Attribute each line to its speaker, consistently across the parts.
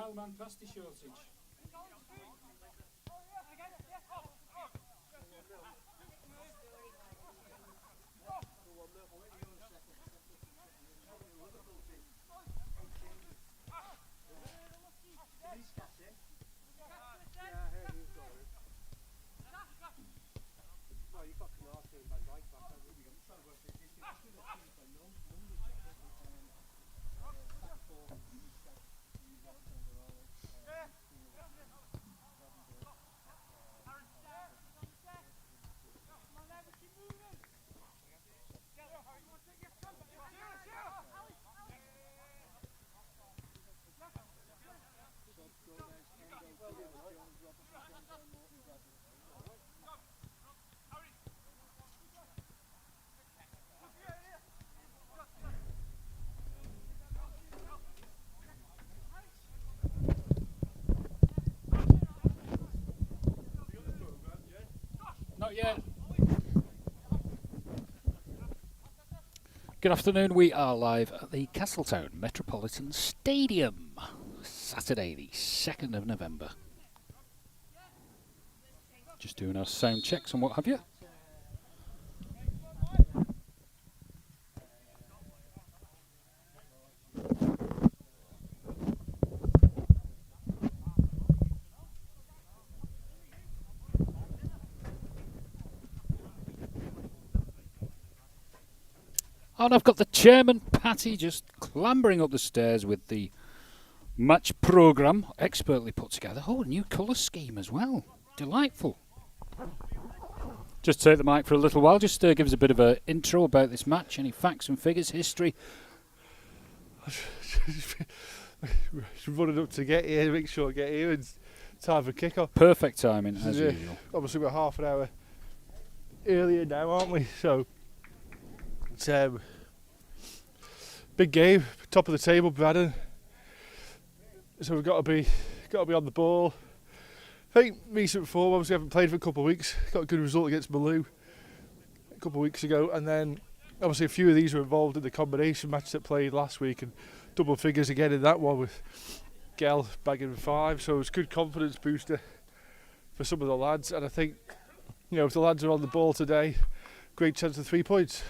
Speaker 1: 12-man pasty shortage. Not yet. Good afternoon, we are live at the Castletown Metropolitan Stadium. Saturday the 2nd of November. Just doing our sound checks and what have you. And I've got the chairman, Patty, just clambering up the stairs with the match programme, expertly put together. Oh, new colour scheme as well. Delightful. Just take the mic for a little while. Just give us a bit of an intro about this match. Any facts and figures, history?
Speaker 2: Running up to get here, make sure I get here. It's time for kick-off.
Speaker 1: Perfect timing, as usual.
Speaker 2: Obviously, we're half an hour earlier now, aren't we? So it's big game, top of the table, Braddan. So we've got to be on the ball. I think recent form. Obviously, haven't played for a couple of weeks. Got a good result against Malou a couple of weeks ago, and then obviously a few of these were involved in the combination match that played last week, and double figures again in that one with Gel bagging 5. So it's good confidence booster for some of the lads, and I think if the lads are on the ball today, great chance of 3 points.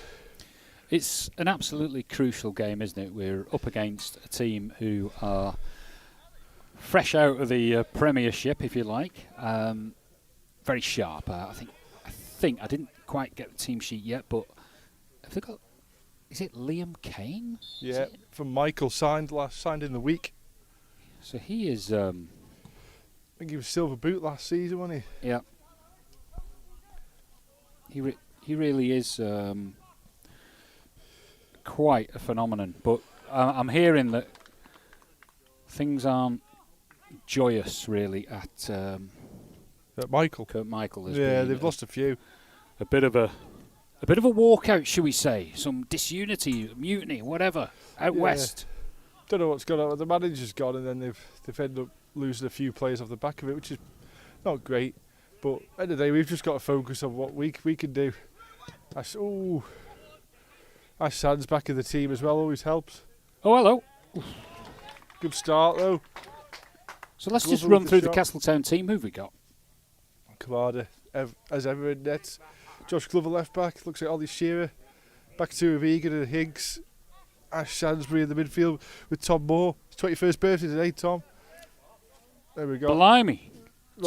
Speaker 1: It's an absolutely crucial game, isn't it? We're up against a team who are fresh out of the Premiership, if you like. Very sharp. I think I didn't quite get the team sheet yet, but have they got? Is it Liam Kane?
Speaker 2: Yeah, from Michael, signed in the week.
Speaker 1: So he is. I
Speaker 2: think he was silver boot last season, wasn't
Speaker 1: he? Yeah. He really is. Quite a phenomenon, but I'm hearing that things aren't joyous really at
Speaker 2: Michael.
Speaker 1: Kurt Michael.
Speaker 2: Yeah, they've lost a few.
Speaker 1: A bit of a walkout, shall we say? Some disunity, mutiny, whatever out west.
Speaker 2: Don't know what's going on. The manager's gone, and then they've ended up losing a few players off the back of it, which is not great. But at the end of the day, we've just got to focus on what we can do. Ash Sand's back in the team as well, always helps.
Speaker 1: Oh, hello.
Speaker 2: Good start, though.
Speaker 1: So let's just run through the Castletown team. Who've we got?
Speaker 2: Kamada, as ever in nets. Josh Glover left back. Looks like Ollie Shearer. Back to of Egan and Higgs. Ash Sandbury in the midfield with Tom Moore. His 21st birthday today, Tom. There we go.
Speaker 1: Blimey.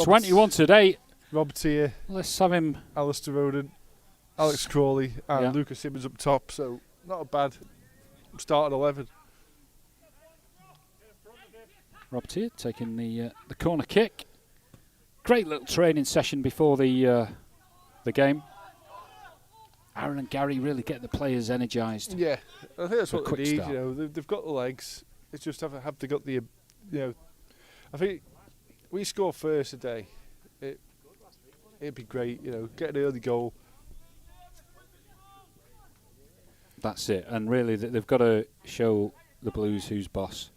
Speaker 1: 21 today.
Speaker 2: Rob Tier.
Speaker 1: Let's have him.
Speaker 2: Alistair Roden. Alex Crawley and Lucas Simmons up top, so not a bad start at 11.
Speaker 1: Rob Tier taking the corner kick. Great little training session before the game. Aaron and Gary really get the players energised.
Speaker 2: Yeah, I think that's what they need.
Speaker 1: Start.
Speaker 2: They've got the legs. It's just have to got the I think we score first today. It'd be great. Get an early goal.
Speaker 1: That's it, and really they've got to show the Blues who's boss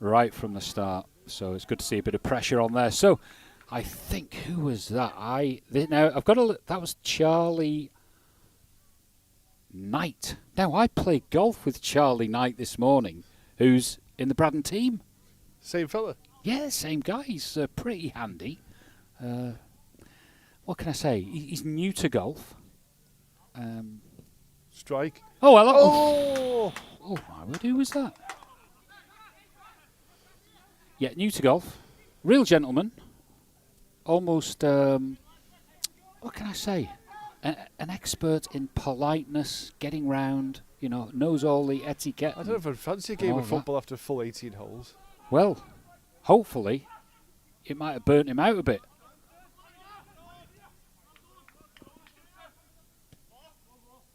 Speaker 1: right from the start. So it's good to see a bit of pressure on there. So I think, who was that? That was Charlie Knight. Now I played golf with Charlie Knight this morning, who's in the Braddan team.
Speaker 2: Same fella.
Speaker 1: Yeah, same guy. He's pretty handy. What can I say? He's new to golf.
Speaker 2: Strike.
Speaker 1: Oh, hello.
Speaker 2: Oh!
Speaker 1: Oh, my word, who was that? Yeah, new to golf. Real gentleman. Almost, what can I say? An expert in politeness, getting round, knows all the etiquette.
Speaker 2: I don't know if I'd fancy a game of football after a full 18 holes.
Speaker 1: Well, hopefully, it might have burnt him out a bit.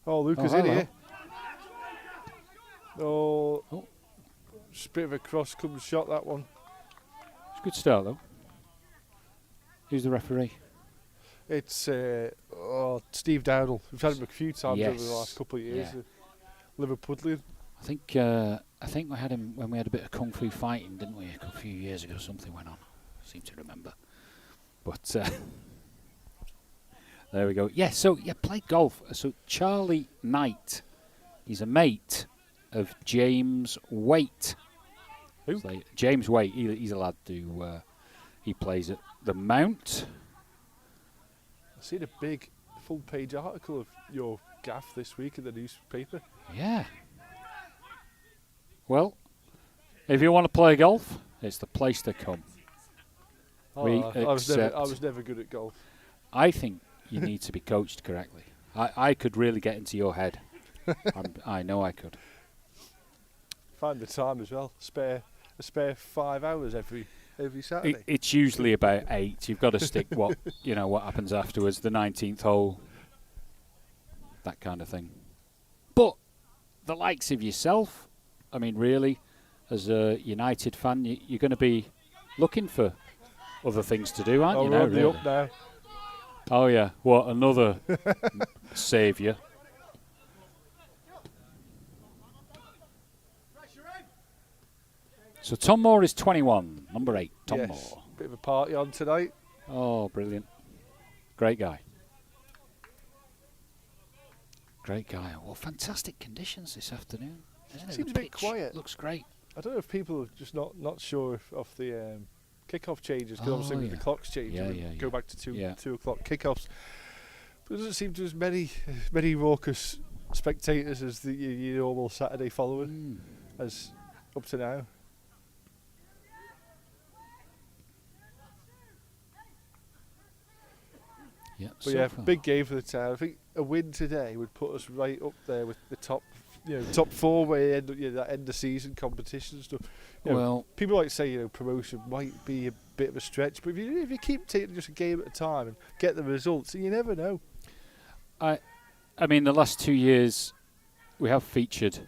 Speaker 2: Oh, Luca's in here. Oh. Just a bit of a cross-come shot, that one.
Speaker 1: It's a good start, though. Who's the referee?
Speaker 2: It's Steve Dowdle. We've had him a few times over the last couple of years.
Speaker 1: Yeah.
Speaker 2: Liverpudlian.
Speaker 1: I think we had him when we had a bit of kung fu fighting, didn't we? A few years ago, something went on. I seem to remember. But there we go. Yeah. So played golf. So Charlie Knight, he's a mate of James Waite.
Speaker 2: Who?
Speaker 1: So James Waite. He's a lad who he plays at the Mount.
Speaker 2: I've seen a big full-page article of your gaff this week in the newspaper.
Speaker 1: Yeah. Well, if you want to play golf, it's the place to come.
Speaker 2: I was never good at golf.
Speaker 1: I think you need to be coached correctly. I could really get into your head. I know I could.
Speaker 2: Find the time as well. A spare 5 hours every Saturday.
Speaker 1: It's usually about 8. You've got to stick what happens afterwards, the 19th hole, that kind of thing. But the likes of yourself, I mean, really, as a United fan, you're going to be looking for other things to do, aren't you?
Speaker 2: We're on the up now.
Speaker 1: Oh yeah, what, another saviour? So Tom Moore is 21, number 8, Tom Moore.
Speaker 2: Bit of a party on tonight.
Speaker 1: Oh, brilliant. Great guy. Great guy. Well, fantastic conditions this afternoon, isn't it?
Speaker 2: Seems a bit quiet.
Speaker 1: Looks great.
Speaker 2: I don't know if people are just not sure of the kick-off changes, because obviously with the clocks change, go back to 2 o'clock kick-offs. But there doesn't seem to be as many raucous spectators as your normal Saturday following as up to now.
Speaker 1: Yep,
Speaker 2: but yeah, big game for the town. I think a win today would put us right up there with the top 4 where you end that end of season competition and stuff. Well, people like to say promotion might be a bit of a stretch, but if you keep taking just a game at a time and get the results, you never know.
Speaker 1: I mean, the last 2 years we have featured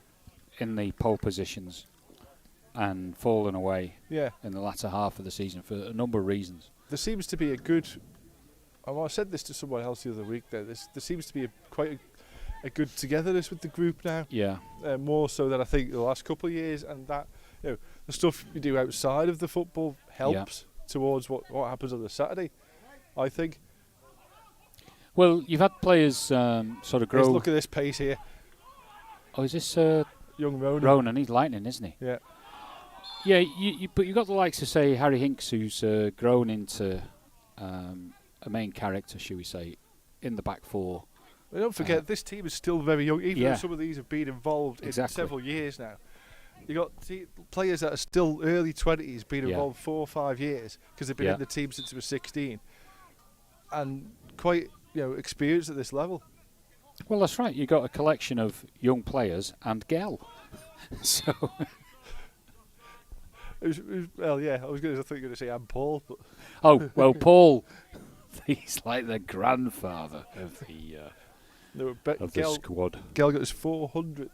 Speaker 1: in the pole positions and fallen away in the latter half of the season for a number of reasons.
Speaker 2: There seems to be a good. I said this to someone else the other week. There seems to be quite a good togetherness with the group now.
Speaker 1: Yeah.
Speaker 2: More so than I think the last couple of years, and that the stuff you do outside of the football helps towards what happens on the Saturday, I think.
Speaker 1: Well, you've had players sort of grow.
Speaker 2: Let's look at this pace here.
Speaker 1: Oh, is this
Speaker 2: young Ronan?
Speaker 1: Ronan, he's lightning, isn't he?
Speaker 2: Yeah.
Speaker 1: Yeah, but you've got the likes of, say, Harry Hinks, who's grown into a main character, shall we say, in the back four.
Speaker 2: Well, don't forget, this team is still very young, even though some of these have been involved in several years now. You've got players that are still early 20s, been involved 4 or 5 years, because they've been in the team since they were 16, and quite experienced at this level.
Speaker 1: Well, that's right. You've got a collection of young players and Gell. So...
Speaker 2: Well, yeah, I thought you were going to say and Paul. But
Speaker 1: oh, well, Paul, he's like the grandfather of the squad.
Speaker 2: Gell got his 400th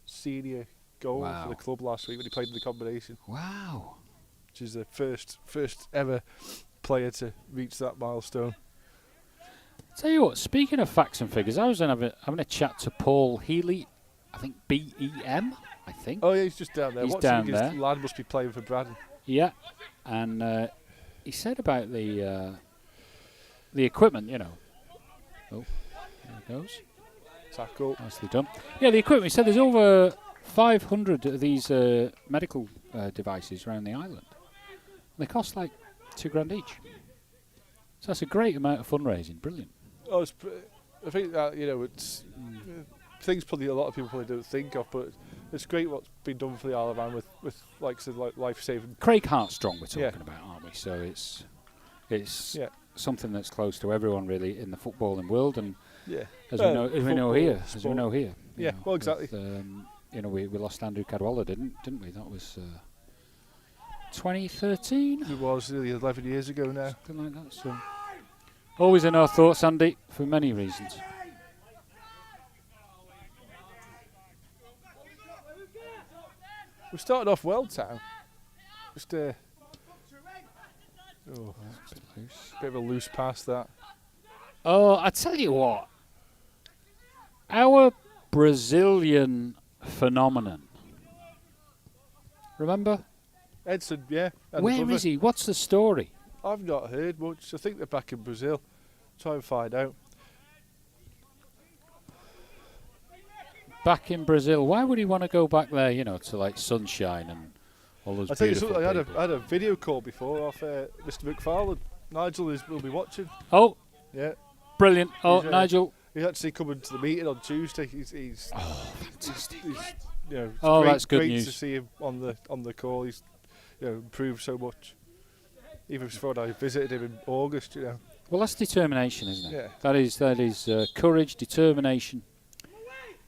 Speaker 2: senior goal for the club last week when he played in the combination.
Speaker 1: Wow.
Speaker 2: Which is the first ever player to reach that milestone.
Speaker 1: Tell you what, speaking of facts and figures, I was having a chat to Paul Healy, I think BEM, I think.
Speaker 2: Oh, yeah, he's just down there.
Speaker 1: He's down there.
Speaker 2: His lad must be playing for Braddan.
Speaker 1: Yeah, and he said about the equipment, Oh, there it goes.
Speaker 2: Tackle.
Speaker 1: Nicely done. Yeah, the equipment. He said there's over 500 of these medical devices around the island. They cost like £2,000 each. So that's a great amount of fundraising. Brilliant.
Speaker 2: Oh, I think that it's things probably a lot of people probably don't think of, but it's great what's been done for the Isle of Man with like I said, like life-saving.
Speaker 1: Craig Hartstrong we're talking about, aren't we? So it's something that's close to everyone really in the footballing world, and as we know here.
Speaker 2: Yeah, well, exactly.
Speaker 1: With, we lost Andrew Cadwalla, didn't we? That was 2013.
Speaker 2: It was nearly 11 years ago now.
Speaker 1: Something like that. So always in our thoughts, Andy, for many reasons.
Speaker 2: We started off well, Town. Just
Speaker 1: That's a bit loose.
Speaker 2: bit of a loose pass that.
Speaker 1: Oh, I tell you what, our Brazilian phenomenon. Remember?
Speaker 2: Edson, yeah.
Speaker 1: Where is he? What's the story?
Speaker 2: I've not heard much. I think they're back in Brazil. Try and find out.
Speaker 1: Back in Brazil. Why would he want to go back there, to like sunshine and all those
Speaker 2: I tell you
Speaker 1: beautiful
Speaker 2: something,
Speaker 1: people?
Speaker 2: I had a video call before off Mr. McFarlane. Nigel will be watching.
Speaker 1: Oh,
Speaker 2: Yeah.
Speaker 1: brilliant. Oh,
Speaker 2: He's,
Speaker 1: Nigel.
Speaker 2: He's actually coming to the meeting on Tuesday. He's
Speaker 1: Fantastic.
Speaker 2: it's
Speaker 1: Oh,
Speaker 2: great,
Speaker 1: that's good
Speaker 2: great
Speaker 1: news.
Speaker 2: to see him on the call. He's improved so much. Even before I visited him in August,
Speaker 1: Well, that's determination, isn't it?
Speaker 2: Yeah.
Speaker 1: That is courage, determination,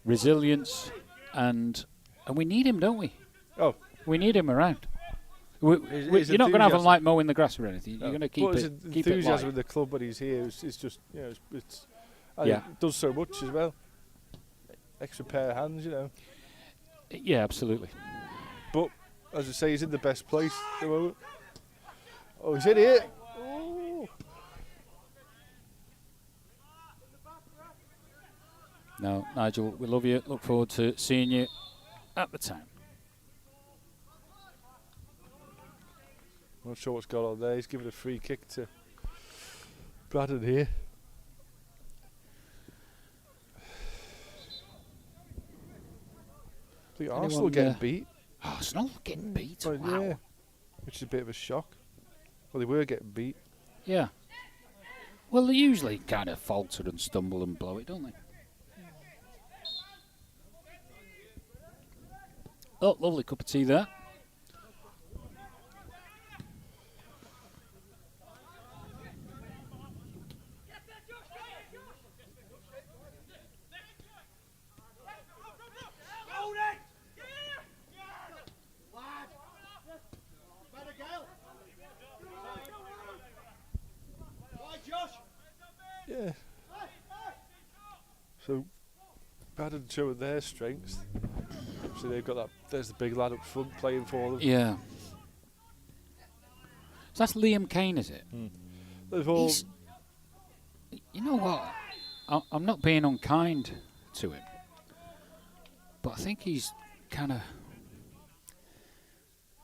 Speaker 1: resilience, and we need him, don't we?
Speaker 2: Oh.
Speaker 1: We need him around.
Speaker 2: His
Speaker 1: You're not going to have him
Speaker 2: enthusiasm-
Speaker 1: like mowing the grass or anything.
Speaker 2: No.
Speaker 1: You're going to
Speaker 2: But
Speaker 1: keep
Speaker 2: his
Speaker 1: it
Speaker 2: enthusiasm
Speaker 1: light.
Speaker 2: in the club when he's here is just it's
Speaker 1: Yeah.
Speaker 2: it does so much as well. Extra pair of hands,
Speaker 1: Yeah, absolutely.
Speaker 2: But as I say, he's in the best place at the moment. Oh, he's in here. Oh.
Speaker 1: No, Nigel, we love you. Look forward to seeing you at the Town.
Speaker 2: Not sure what's going on there. He's giving a free kick to Braddan here. I think Arsenal getting beat.
Speaker 1: Arsenal getting beat?
Speaker 2: Well,
Speaker 1: Wow.
Speaker 2: yeah, which is a bit of a shock. Well, they were getting beat.
Speaker 1: Yeah. Well, they usually kind of falter and stumble and blow it, don't they? Oh, lovely cup of tea there.
Speaker 2: Yeah. So, Braddan showing their strengths. So they've got that. There's the big lad up front playing for them.
Speaker 1: Yeah. So that's Liam Kane, is it?
Speaker 2: They've all.
Speaker 1: He's, you know what? I'm not being unkind to him, but I think he's kind of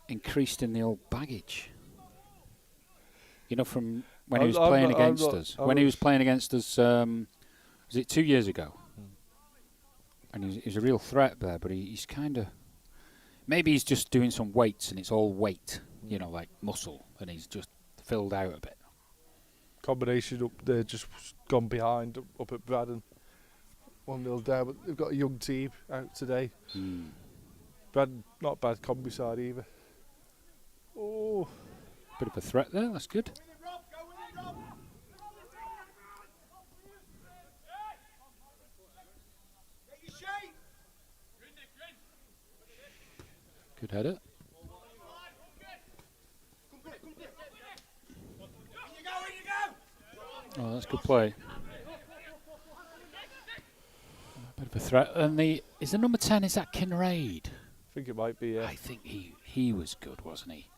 Speaker 1: increased in the old baggage. From when he was playing against us. When he was playing against us, was it 2 years ago? And he was a real threat there, but he's kind of... Maybe he's just doing some weights and it's all weight, like muscle, and he's just filled out a bit.
Speaker 2: Combination up there, just gone behind up at Braddan. 1-0 down, but they've got a young team out today. Braddan, not bad combi side either. Oh.
Speaker 1: Bit of a threat there, that's good. Good header. Oh, that's good play. Bit of a threat. And is the number 10, is that Kinraid?
Speaker 2: I think it might be, yeah.
Speaker 1: I think he was good, wasn't he?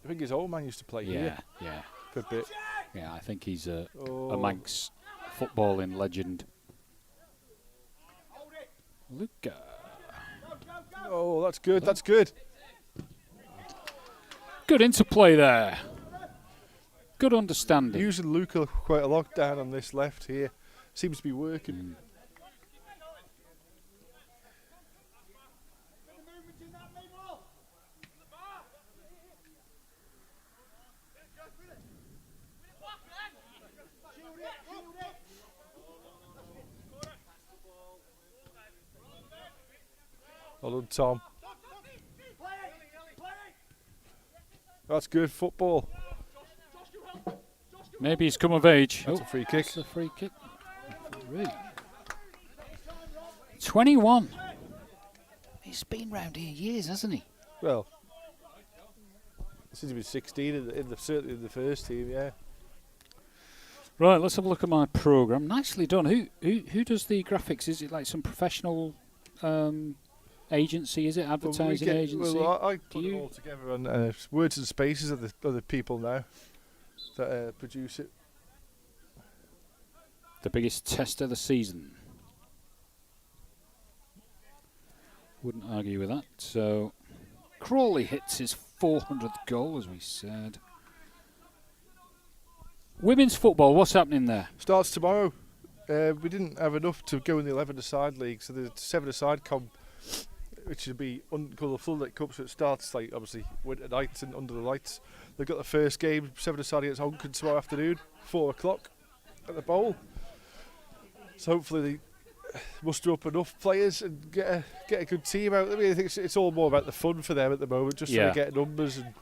Speaker 2: I think his old man used to play here
Speaker 1: Yeah.
Speaker 2: for a bit.
Speaker 1: Yeah, I think he's a Manx footballing legend. Luca.
Speaker 2: Oh, that's good, that's good.
Speaker 1: Good interplay there. Good understanding.
Speaker 2: Using Luca quite a lot down on this left here. Seems to be working. Well done, Tom. That's good football.
Speaker 1: Maybe he's come of age.
Speaker 2: That's a free kick.
Speaker 1: That's a free kick. 21. He's been round here years, hasn't he?
Speaker 2: Well, since he was 16, certainly in the first team, yeah.
Speaker 1: Right, let's have a look at my programme. Nicely done. Who does the graphics? Is it like some professional agency? Is it advertising agency?
Speaker 2: Well, I put it all together on Words and Spaces are the people now that produce it.
Speaker 1: The biggest test of the season. Wouldn't argue with that. So Crawley hits his 400th goal, as we said. Women's football, what's happening there?
Speaker 2: Starts tomorrow. We didn't have enough to go in the 11-a-side league, so the 7-a-side comp, which would be called the Floodlit Cup, so it starts like obviously winter nights and under the lights. They've got the first game, 7-a-side against Honkin tomorrow afternoon, 4 o'clock at the Bowl. So hopefully they muster up enough players and get a good team out. I mean, I think it's all more about the fun for them at the moment, just trying to get numbers. And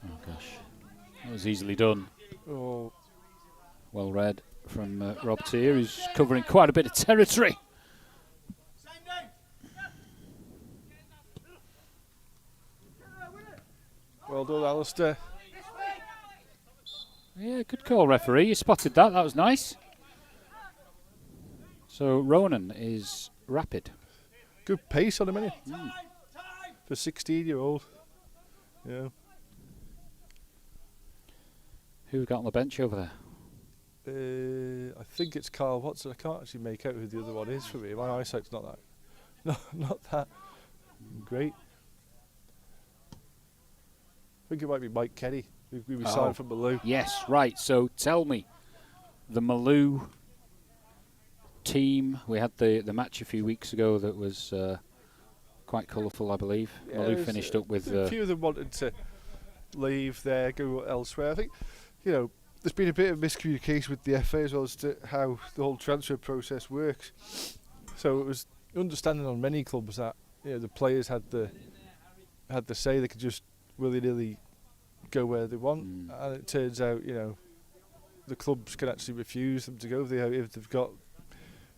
Speaker 1: oh gosh, that was easily done.
Speaker 2: Oh,
Speaker 1: well read from Rob Tier, who's covering quite a bit of territory.
Speaker 2: Well done, Alistair.
Speaker 1: Yeah, good call, referee. You spotted that. That was nice. So Ronan is rapid.
Speaker 2: Good pace on a minute. For a 16-year-old. Yeah.
Speaker 1: Who we got on the bench over
Speaker 2: there? I think it's Carl Watson. I can't actually make out who the other one is for me. My eyesight's not that. No, not that great. I think it might be Mike Kenny, who we signed from Maloo.
Speaker 1: Yes, right. So tell me, the Maloo team, we had the match a few weeks ago that was quite colourful, I believe. Yeah, Maloo finished up with...
Speaker 2: a few of them wanted to leave there, go elsewhere. I think, you know, there's been a bit of miscommunication with the FA as well as to how the whole transfer process works. So it was understanding on many clubs that, you know, the players had the say they could just willy-nilly go where they want, and it turns out, you know, the clubs can actually refuse them to go if they've got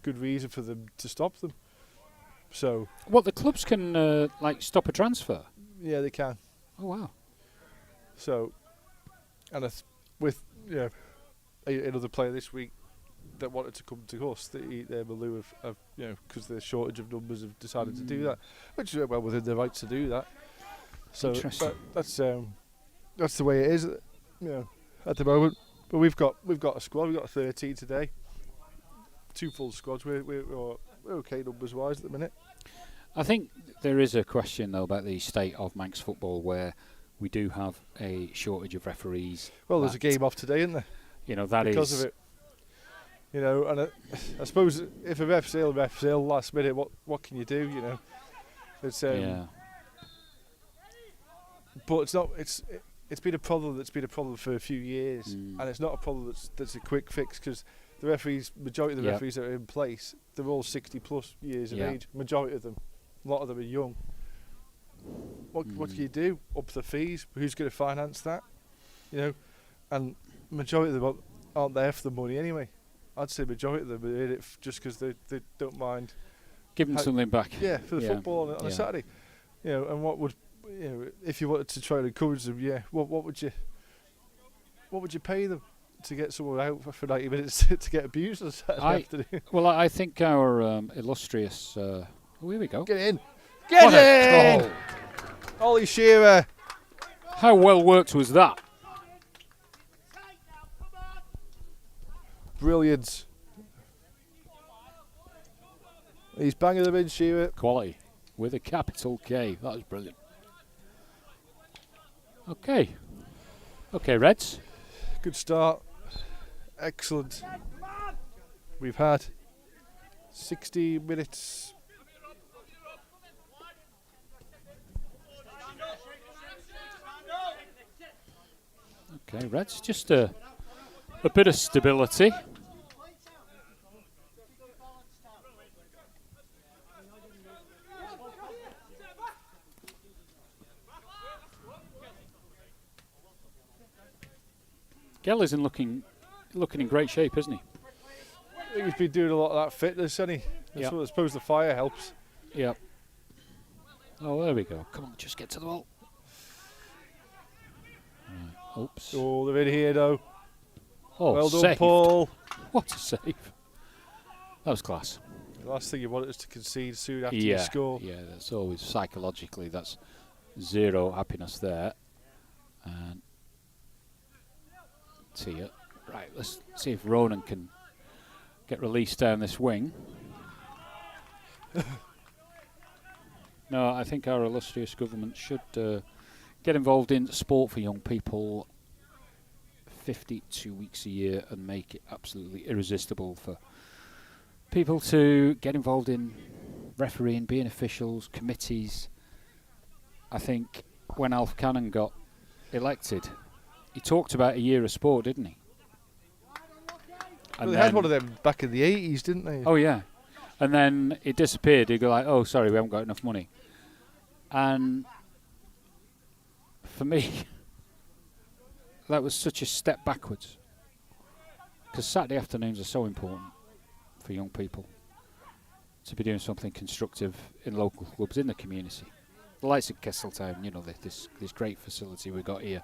Speaker 2: good reason for them to stop them. So
Speaker 1: what, the clubs can like stop a transfer?
Speaker 2: Yeah, they can.
Speaker 1: Oh wow.
Speaker 2: So, and with another player this week that wanted to come to us, they're Maloo of you know, because the shortage of numbers have decided to do that, which is well within their rights to do that. So that's the way it is, you know, at the moment. But we've got a squad. We've got 13 today. 2 full squads. We're okay numbers wise at the minute.
Speaker 1: I think there is a question though about the state of Manx football, where we do have a shortage of referees.
Speaker 2: Well, there's a game off today, isn't there?
Speaker 1: You know, that
Speaker 2: because of it. You know, and I suppose if a ref's ill last minute, what can you do? You know, it's
Speaker 1: yeah.
Speaker 2: But it's not. It's been a problem that's been a problem for a few years, and it's not a problem that's a quick fix, because the majority of the referees that are in place, they're all 60+ years of age. Majority of them, a lot of them are young. What can you do? Up the fees? Who's going to finance that? You know, and majority of them aren't there for the money anyway. I'd say majority of them are in it just because they don't mind
Speaker 1: giving something back.
Speaker 2: Yeah, for the football on a Saturday. You know, and what would, you know, if you wanted to try to encourage them, what would you pay them to get someone out for 90 minutes to get abused on Saturday afternoon?
Speaker 1: Well, I think our illustrious. Oh, here we go.
Speaker 2: Get in, get in! Ollie Shearer.
Speaker 1: How well worked was that?
Speaker 2: Brilliant. He's banging them in, Shearer.
Speaker 1: Quality with a capital K. That was brilliant. Okay, Reds.
Speaker 2: Good start. Excellent. We've had 60 minutes.
Speaker 1: Okay, Reds. Just a bit of stability. Geller's looking in great shape, isn't he?
Speaker 2: I think he's been doing a lot of that fitness, hasn't he?
Speaker 1: Yep.
Speaker 2: I suppose the fire helps.
Speaker 1: Yep. Oh, there we go. Come on, just get to the ball. Right. Oops.
Speaker 2: Oh, they're in here though.
Speaker 1: Oh,
Speaker 2: well done,
Speaker 1: saved.
Speaker 2: Paul.
Speaker 1: What a save. That was class.
Speaker 2: The last thing you want is to concede soon after
Speaker 1: Yeah,
Speaker 2: you score.
Speaker 1: yeah, that's always psychologically, that's zero happiness there. And Tia. Right, let's see if Ronan can get released down this wing. No, I think our illustrious government should get involved in sport for young people 52 weeks a year and make it absolutely irresistible for people to get involved in refereeing, being officials, committees. I think when Alf Cannon got elected, he talked about a year of sport, didn't he?
Speaker 2: Well, they had one of them back in the 80s, didn't they?
Speaker 1: Oh, yeah. And then it disappeared. He'd go like, oh, sorry, we haven't got enough money. And for me, that was such a step backwards. Because Saturday afternoons are so important for young people to be doing something constructive in local clubs, in the community. The likes of Kesseltown, you know, this great facility we've got here.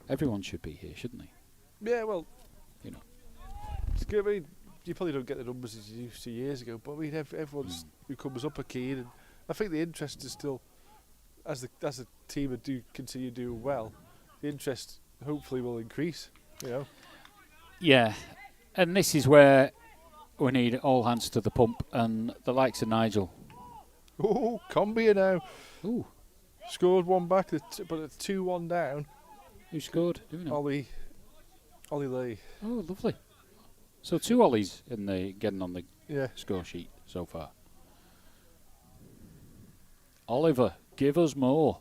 Speaker 1: Everyone should be here, shouldn't they?
Speaker 2: Yeah, well,
Speaker 1: You know.
Speaker 2: it's good. I mean, you probably don't get the numbers as you used to years ago, but I mean, everyone's who comes up are keen, and I think the interest is still, as the team do continue doing well, the interest hopefully will increase. You know.
Speaker 1: Yeah, and this is where we need all hands to the pump, and the likes of Nigel.
Speaker 2: Oh, Combia now.
Speaker 1: Ooh,
Speaker 2: Scored one back, but it's 2-1 down.
Speaker 1: who scored? Do we know?
Speaker 2: Ollie Lee.
Speaker 1: Oh, lovely. So 2 Ollies in the getting on the
Speaker 2: Yeah.
Speaker 1: score sheet so far. Oliver, give us more.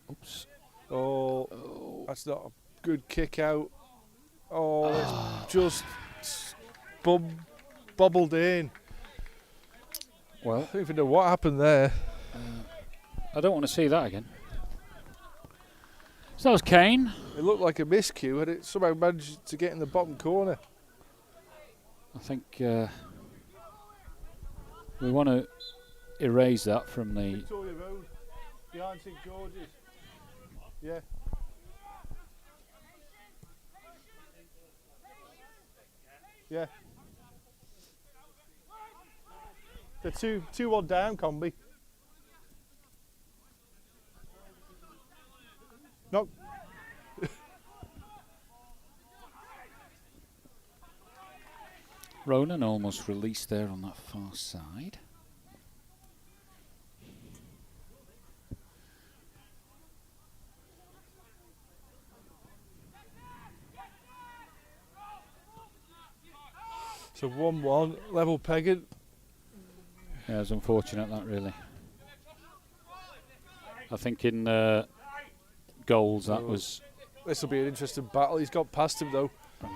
Speaker 1: Oops.
Speaker 2: Oh, that's not a good kick out. Oh, it's just bobbled in.
Speaker 1: Well,
Speaker 2: I don't even know what happened there.
Speaker 1: I don't want to see that again. So that was Kane.
Speaker 2: It looked like a miscue, and it somehow managed to get in the bottom corner.
Speaker 1: I think we want to erase that from the...
Speaker 2: Victoria Road, behind St George's. Yeah. Yeah. They're 2-1 down, Combi. No.
Speaker 1: Ronan almost released there on that far side.
Speaker 2: So 1-1, level pegging.
Speaker 1: Yeah, it's unfortunate that really. I think in goals that was...
Speaker 2: This will be an interesting battle. He's got past him though.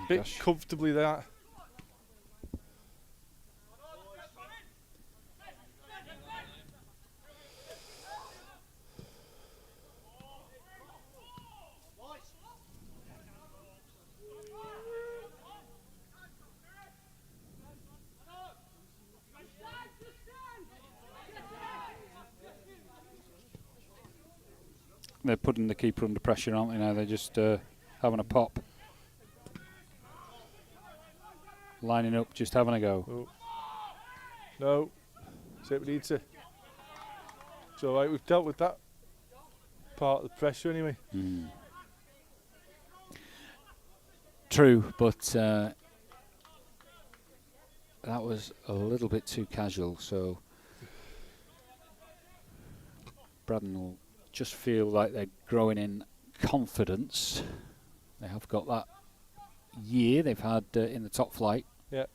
Speaker 2: Bit
Speaker 1: Gosh.
Speaker 2: comfortably that.
Speaker 1: They're putting the keeper under pressure, aren't they now? They're just having a pop. Lining up, just having a go.
Speaker 2: Oh. No. So we need to. It's alright, we've dealt with that part of the pressure anyway.
Speaker 1: Mm. True, but that was a little bit too casual, so Braddan will just feel like they're growing in confidence. They have got that year they've had in the top flight.
Speaker 2: Yeah.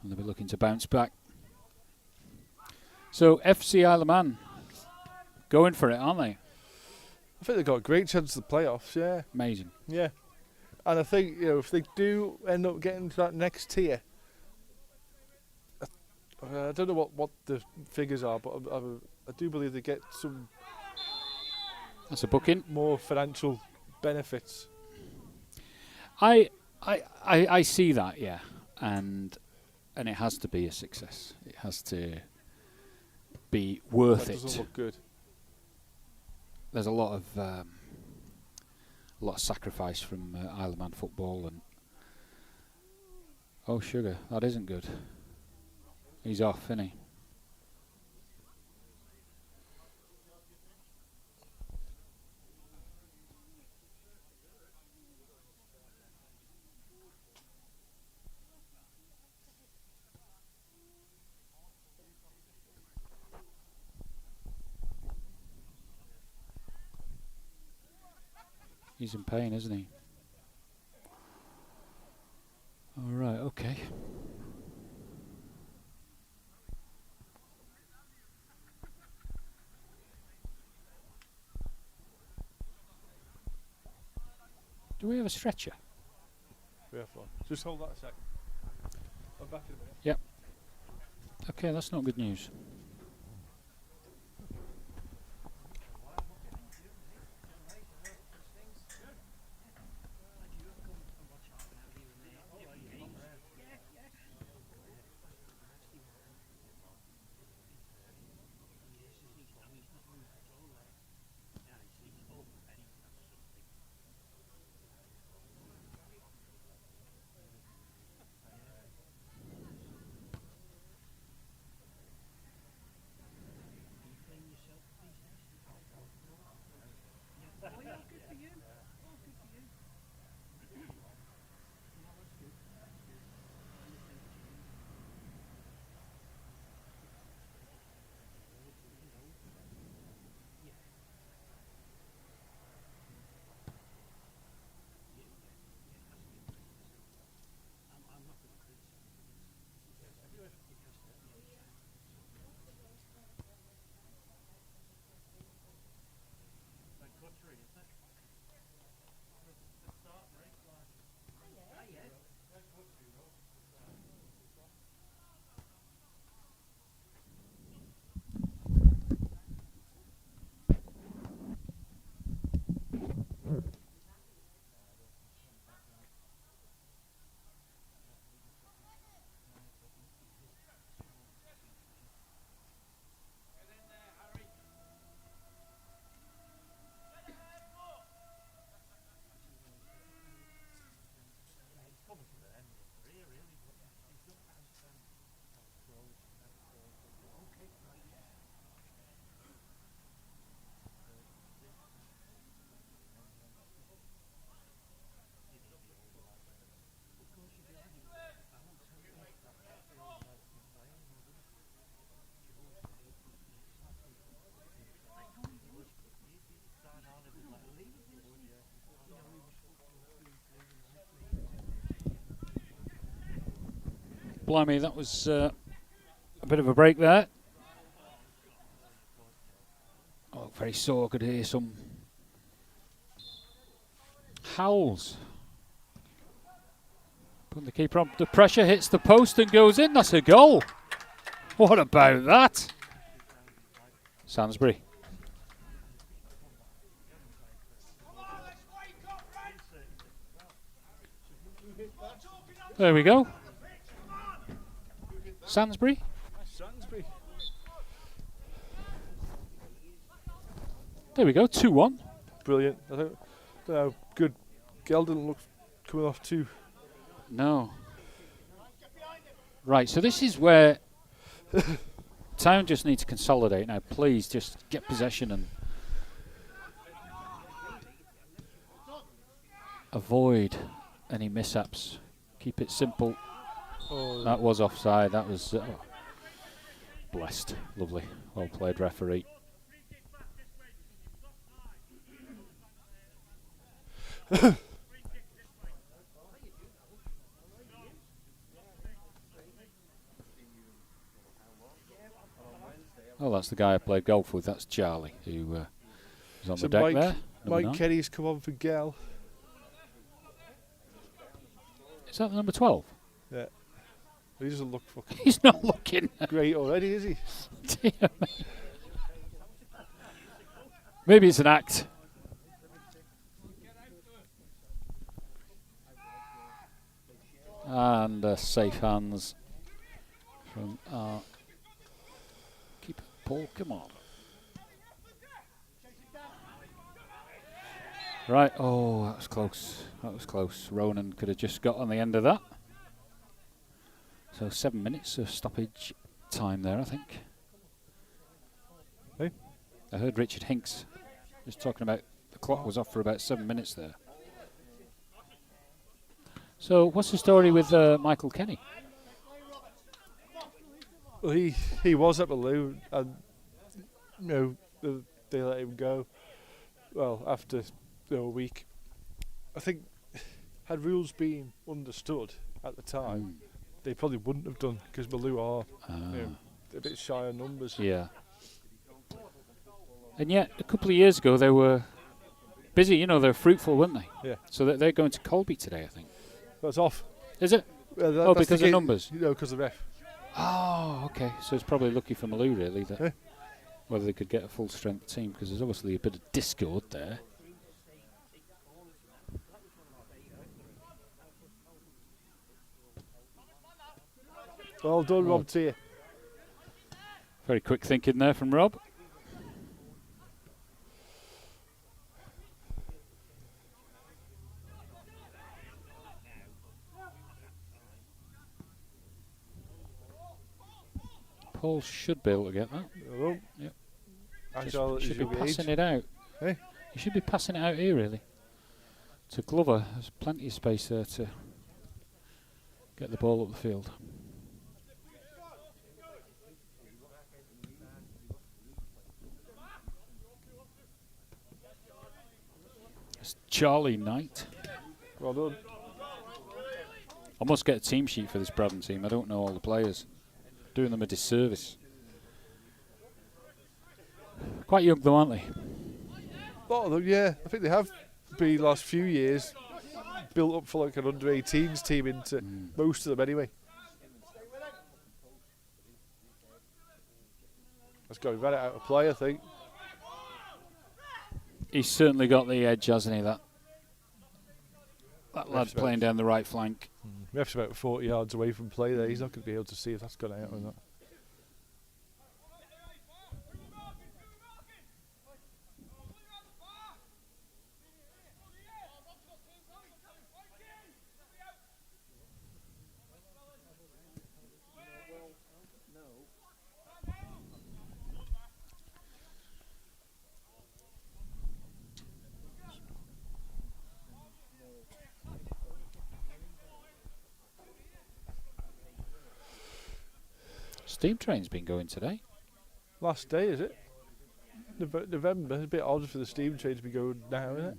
Speaker 1: And they'll be looking to bounce back. So FC Isle of Man going for it, aren't they?
Speaker 2: I think they've got a great chance of the playoffs, yeah.
Speaker 1: Amazing.
Speaker 2: Yeah. And I think, you know, if they do end up getting to that next tier, I don't know what the figures are, but I do believe they get some
Speaker 1: That's a booking.
Speaker 2: more financial benefits.
Speaker 1: I see that, yeah, and it has to be a success. It has to be worth
Speaker 2: That
Speaker 1: it.
Speaker 2: doesn't look good.
Speaker 1: There's a lot of sacrifice from Isle of Man football, and oh sugar, that isn't good. He's off, isn't he? He's in pain, isn't he? All right, okay. Do we have a stretcher?
Speaker 2: We have one. Just hold that a sec. I'm back in a minute.
Speaker 1: Yep. Okay, that's not good news. Blimey, that was a bit of a break there. Oh, very sore. Could hear some howls. Putting the keeper under pressure, hits the post and goes in. That's a goal. What about that? Sainsbury. There we go. Sainsbury.
Speaker 2: Sainsbury.
Speaker 1: There we go, 2-1.
Speaker 2: Brilliant. I don't know, good. Gell didn't look coming off too.
Speaker 1: No. Right, so this is where Town just need to consolidate now. Please just get possession and avoid any mishaps. Keep it simple.
Speaker 2: Oh,
Speaker 1: That was offside. That was blessed. Lovely. Well played, referee. Oh, that's the guy I played golf with. That's Charlie, who was on
Speaker 2: so
Speaker 1: the deck
Speaker 2: Mike,
Speaker 1: there.
Speaker 2: Mike
Speaker 1: 9.
Speaker 2: Kenny's come on for Gell.
Speaker 1: Is that the number 12?
Speaker 2: Yeah. He doesn't look fucking
Speaker 1: He's not looking.
Speaker 2: great already, is he?
Speaker 1: Dear me. Maybe it's an act. And safe hands from our keeper, Paul Kamada. Right, oh, that was close. That was close. Ronan could have just got on the end of that. So 7 minutes of stoppage time there, I think.
Speaker 2: Hey?
Speaker 1: I heard Richard Hinks just talking about the clock was off for about 7 minutes there. So what's the story with Michael Kenny?
Speaker 2: Well, he was at Malou, and they let him go. Well, after a week, I think had rules been understood at the time, they probably wouldn't have done, because Malou are a bit shy on numbers.
Speaker 1: Yeah. And yet, a couple of years ago, they were busy. They were fruitful, weren't they?
Speaker 2: Yeah.
Speaker 1: So they're going to Colby today, I think.
Speaker 2: That's off.
Speaker 1: Is it? Because of numbers?
Speaker 2: Because of the ref.
Speaker 1: Oh, okay. So it's probably lucky for Malou, really, that whether they could get a full-strength team, because there's obviously a bit of discord there.
Speaker 2: Well done, Rob Tier.
Speaker 1: Very quick thinking there from Rob. Paul should be able to get that. Yep. Should be passing it out.
Speaker 2: Hey?
Speaker 1: You should be passing it out here, really. To Glover, there's plenty of space there to get the ball up the field. It's Charlie Knight.
Speaker 2: Well done.
Speaker 1: I must get a team sheet for this Braddan team. I don't know all the players. Doing them a disservice. Quite young though, aren't they?
Speaker 2: A lot of them, yeah. I think they have been the last few years built up for like an under-18s team into most of them anyway. That's got to be better out of play, I think.
Speaker 1: He's certainly got the edge, hasn't he? That lad playing down the right flank.
Speaker 2: Ref's about 40 yards away from play there. He's not going to be able to see if that's gone out or not.
Speaker 1: Steam train's been going today.
Speaker 2: Last day, is it? November. It's a bit odd for the steam train to be going now, isn't it?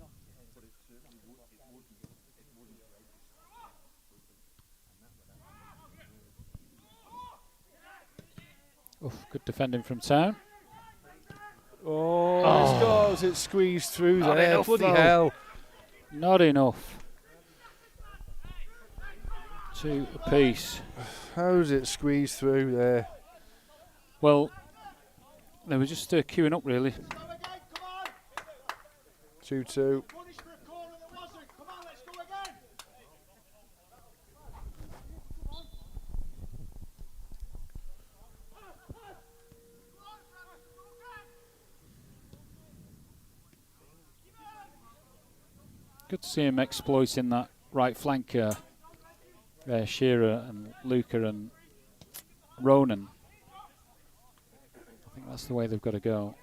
Speaker 1: Oof, good defending from Town.
Speaker 2: Oh, it's it squeezed through
Speaker 1: Not
Speaker 2: there.
Speaker 1: enough,
Speaker 2: Bloody
Speaker 1: though.
Speaker 2: hell.
Speaker 1: Not enough. Two apiece.
Speaker 2: How's it squeezed through there?
Speaker 1: Well, they were just queuing up, really.
Speaker 2: 2-2.
Speaker 1: Good to see him exploiting that right flank. Shearer and Luca and Ronan. I think that's the way they've got to go.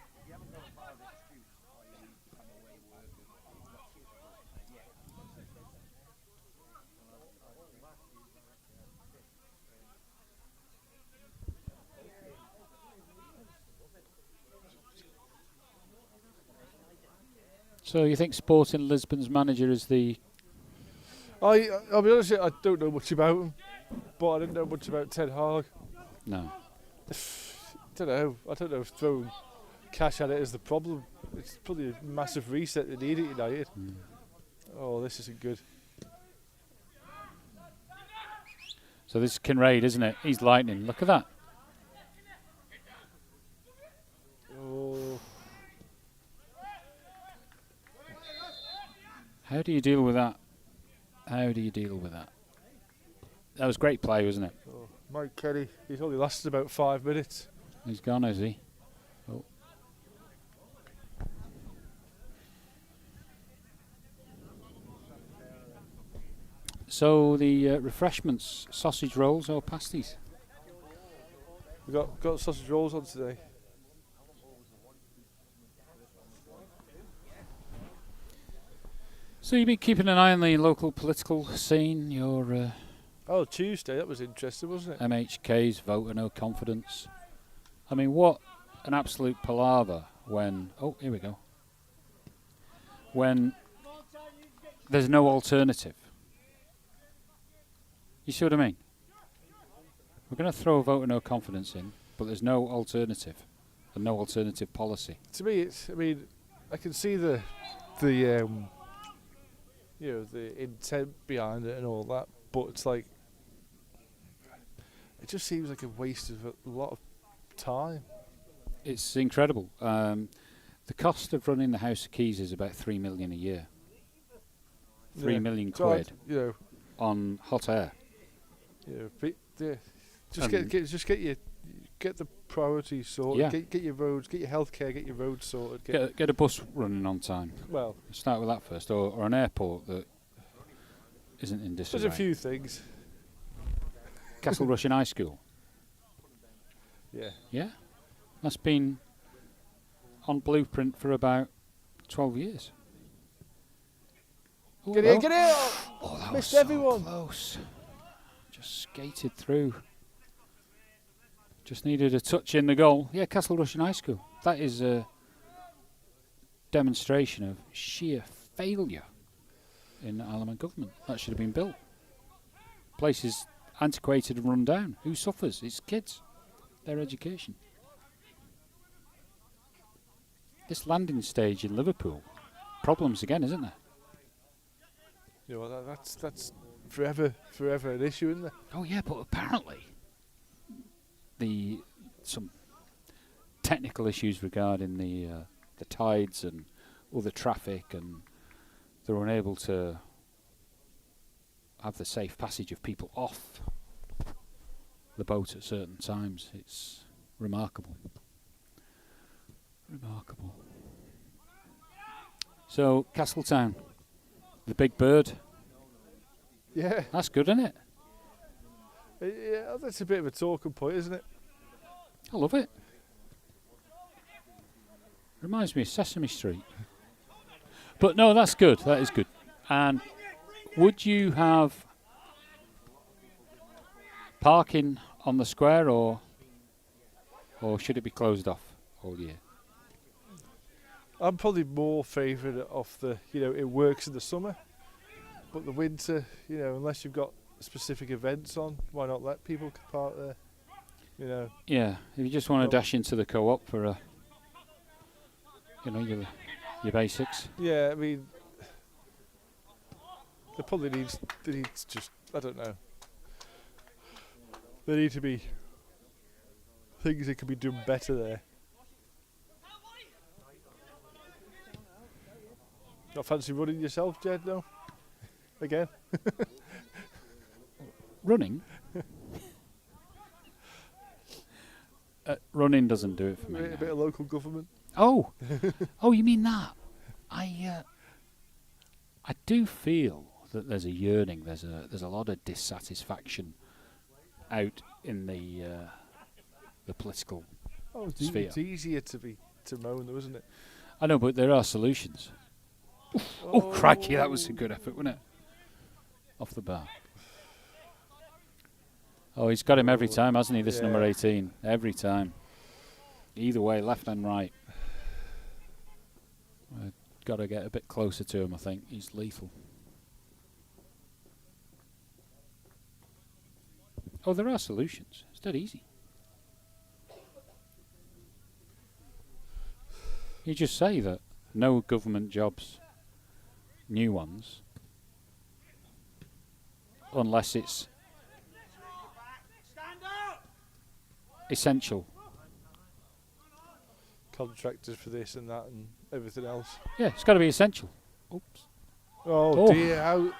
Speaker 1: So you think Sporting Lisbon's manager is the...
Speaker 2: I'll be honest, I don't know much about him, but I didn't know much about Ten Hag.
Speaker 1: No.
Speaker 2: I don't know if throwing cash at it is the problem. It's probably a massive reset they need at United. Oh, this isn't good.
Speaker 1: So this is Kinraid, isn't it? He's lightning. Look at that.
Speaker 2: Oh.
Speaker 1: How do you deal with that? How do you deal with that? That was great play, wasn't it?
Speaker 2: Oh, Mike Kelly, he's only lasted about 5 minutes.
Speaker 1: He's gone, has he? Oh. So the refreshments, sausage rolls or pasties?
Speaker 2: We got sausage rolls on today.
Speaker 1: So you've been keeping an eye on the local political scene, your
Speaker 2: Oh, Tuesday, that was interesting, wasn't it?
Speaker 1: MHK's vote of no confidence. I mean, what an absolute palaver when... Oh, here we go. When there's no alternative. You see what I mean? We're going to throw a vote of no confidence in, but there's no alternative. And no alternative policy.
Speaker 2: To me, I mean, I can see the the intent behind it and all that, but it's like, it just seems like a waste of a lot of time.
Speaker 1: It's incredible. The cost of running the House of Keys is about 3 million a year. 3 million quid on hot air.
Speaker 2: Get the priorities sorted.
Speaker 1: Yeah.
Speaker 2: Get your roads, get your healthcare, get your roads sorted.
Speaker 1: Get a bus running on time.
Speaker 2: Well,
Speaker 1: start with that first, or an airport that isn't in disarray.
Speaker 2: there's a few things.
Speaker 1: Castle Rushen High School.
Speaker 2: Yeah.
Speaker 1: Yeah, that's been on blueprint for about 12 years. Ooh,
Speaker 2: Get in!
Speaker 1: Oh, that
Speaker 2: Missed
Speaker 1: was
Speaker 2: everyone.
Speaker 1: So close. Just skated through. Just needed a touch in the goal. Yeah, Castle Rushen High School. That is a demonstration of sheer failure in Alamo government. That should have been built. Place is antiquated and run down. Who suffers? It's kids. Their education. This landing stage in Liverpool. Problems again, isn't there?
Speaker 2: You know, that's forever an issue, isn't it?
Speaker 1: Oh yeah, but apparently some technical issues regarding the tides and all the traffic, and they're unable to have the safe passage of people off the boat at certain times. It's remarkable. Remarkable. So Castletown, the big bird.
Speaker 2: Yeah.
Speaker 1: That's good, isn't it?
Speaker 2: Yeah, that's a bit of a talking point, isn't it?
Speaker 1: I love it. Reminds me of Sesame Street. But no, that's good. That is good. And would you have parking on the square, or should it be closed off all year?
Speaker 2: I'm probably more favouring of it works in the summer, but the winter, unless you've got specific events on, why not let people park there?
Speaker 1: Yeah, if you just want to dash into the co-op for your basics.
Speaker 2: Yeah, I mean, they need just, I don't know. There need to be things that can be done better there. Not fancy running yourself, Jed, no? Again?
Speaker 1: Running? Running doesn't do it for me.
Speaker 2: A bit of local government.
Speaker 1: Oh, you mean that? I do feel that there's a yearning. There's a lot of dissatisfaction out in the political sphere. It's
Speaker 2: easier to moan, though, isn't it?
Speaker 1: I know, but there are solutions. Oh, crikey, that was a good effort, wasn't it? Off the bar. Oh, he's got him every time, hasn't he, this number 18? Every time. Either way, left and right. I've got to get a bit closer to him, I think. He's lethal. Oh, there are solutions. It's dead easy. You just say that no government jobs, new ones, unless it's essential.
Speaker 2: Contractors for this and that and everything else.
Speaker 1: Yeah, it's got to be essential. Oops.
Speaker 2: Oh dear!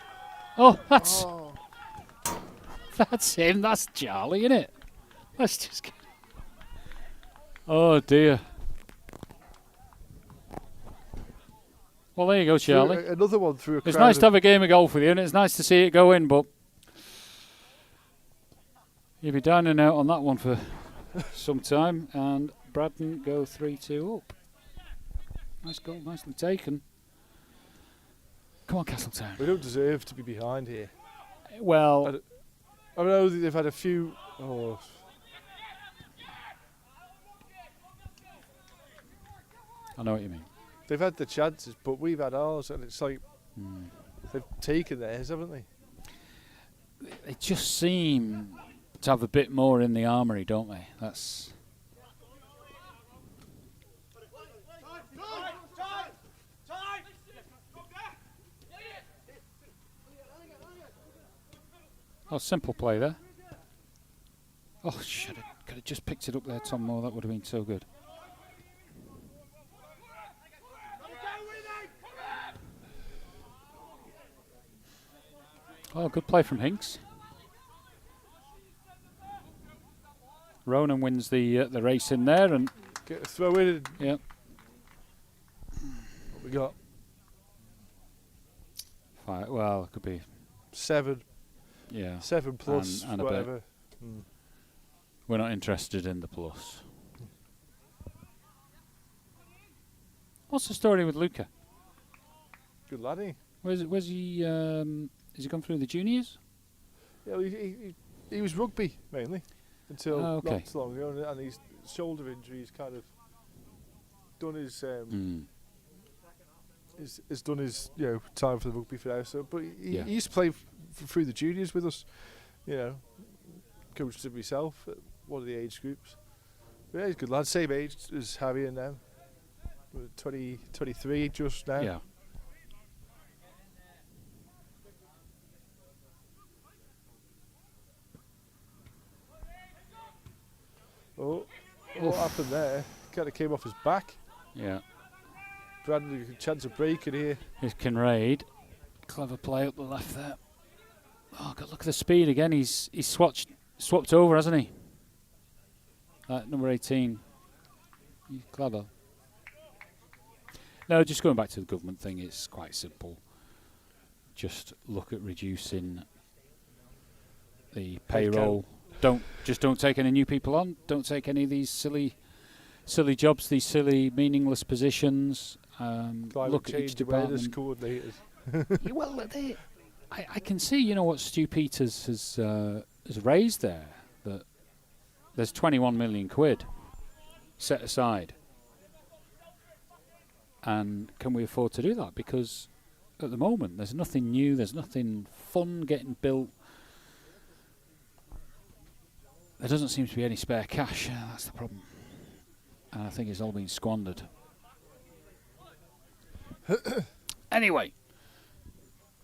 Speaker 1: Oh, that's That's him. That's Charlie, isn't it? Let's just get... Oh, dear. Well, there you go, Charlie.
Speaker 2: Another one through a crowd.
Speaker 1: It's nice to have a game of golf with you, and it's nice to see it go in, but you'll be down and out on that one for some time. And Braddan go 3-2 up. Nice goal, nicely taken. Come on, Castletown.
Speaker 2: We don't deserve to be behind here.
Speaker 1: Well,
Speaker 2: I know that they've had a few. Oh,
Speaker 1: I know what you mean.
Speaker 2: they've had the chances, but we've had ours, and it's like they've taken theirs, haven't they?
Speaker 1: They just seem to have a bit more in the armoury, don't they? That's... Oh, simple play there. Oh, could have just picked it up there, Tom Moore. That would have been so good. Oh, good play from Hinks. Ronan wins the race in there, and
Speaker 2: Get a throw in.
Speaker 1: yeah,
Speaker 2: What we got?
Speaker 1: well, it could be
Speaker 2: 7.
Speaker 1: yeah.
Speaker 2: 7 plus
Speaker 1: and a bit.
Speaker 2: whatever.
Speaker 1: We're not interested in the plus. What's the story with Luca?
Speaker 2: Good laddie.
Speaker 1: Where's he? Has he gone through the juniors?
Speaker 2: Yeah, well, he was rugby mainly until
Speaker 1: okay.
Speaker 2: not so long ago, and his shoulder injury's kind of done his has done his time for the rugby for now. So, but he used to play through the juniors with us, coached him myself at one of the age groups. But yeah, he's a good lad, same age as Harry and them. 23 just now.
Speaker 1: Yeah.
Speaker 2: Oh, what happened there? Kind of came off his back.
Speaker 1: Yeah.
Speaker 2: Braddan, a chance of breaking here.
Speaker 1: Here's Kinraid. Clever play up the left there. Oh, God, look at the speed again. He's swapped over, hasn't he? Number 18. He's clever. No, just going back to the government thing, it's quite simple. Just look at reducing the payroll. Don't take any new people on. Don't take any of these silly jobs, these silly meaningless positions. Look at each department.
Speaker 2: Coordinators.
Speaker 1: Well, I can see, what Stu Peters has raised there. That there's 21 million quid set aside, and can we afford to do that? Because at the moment, there's nothing new. There's nothing fun getting built. There doesn't seem to be any spare cash. That's the problem. And I think it's all been squandered. Anyway,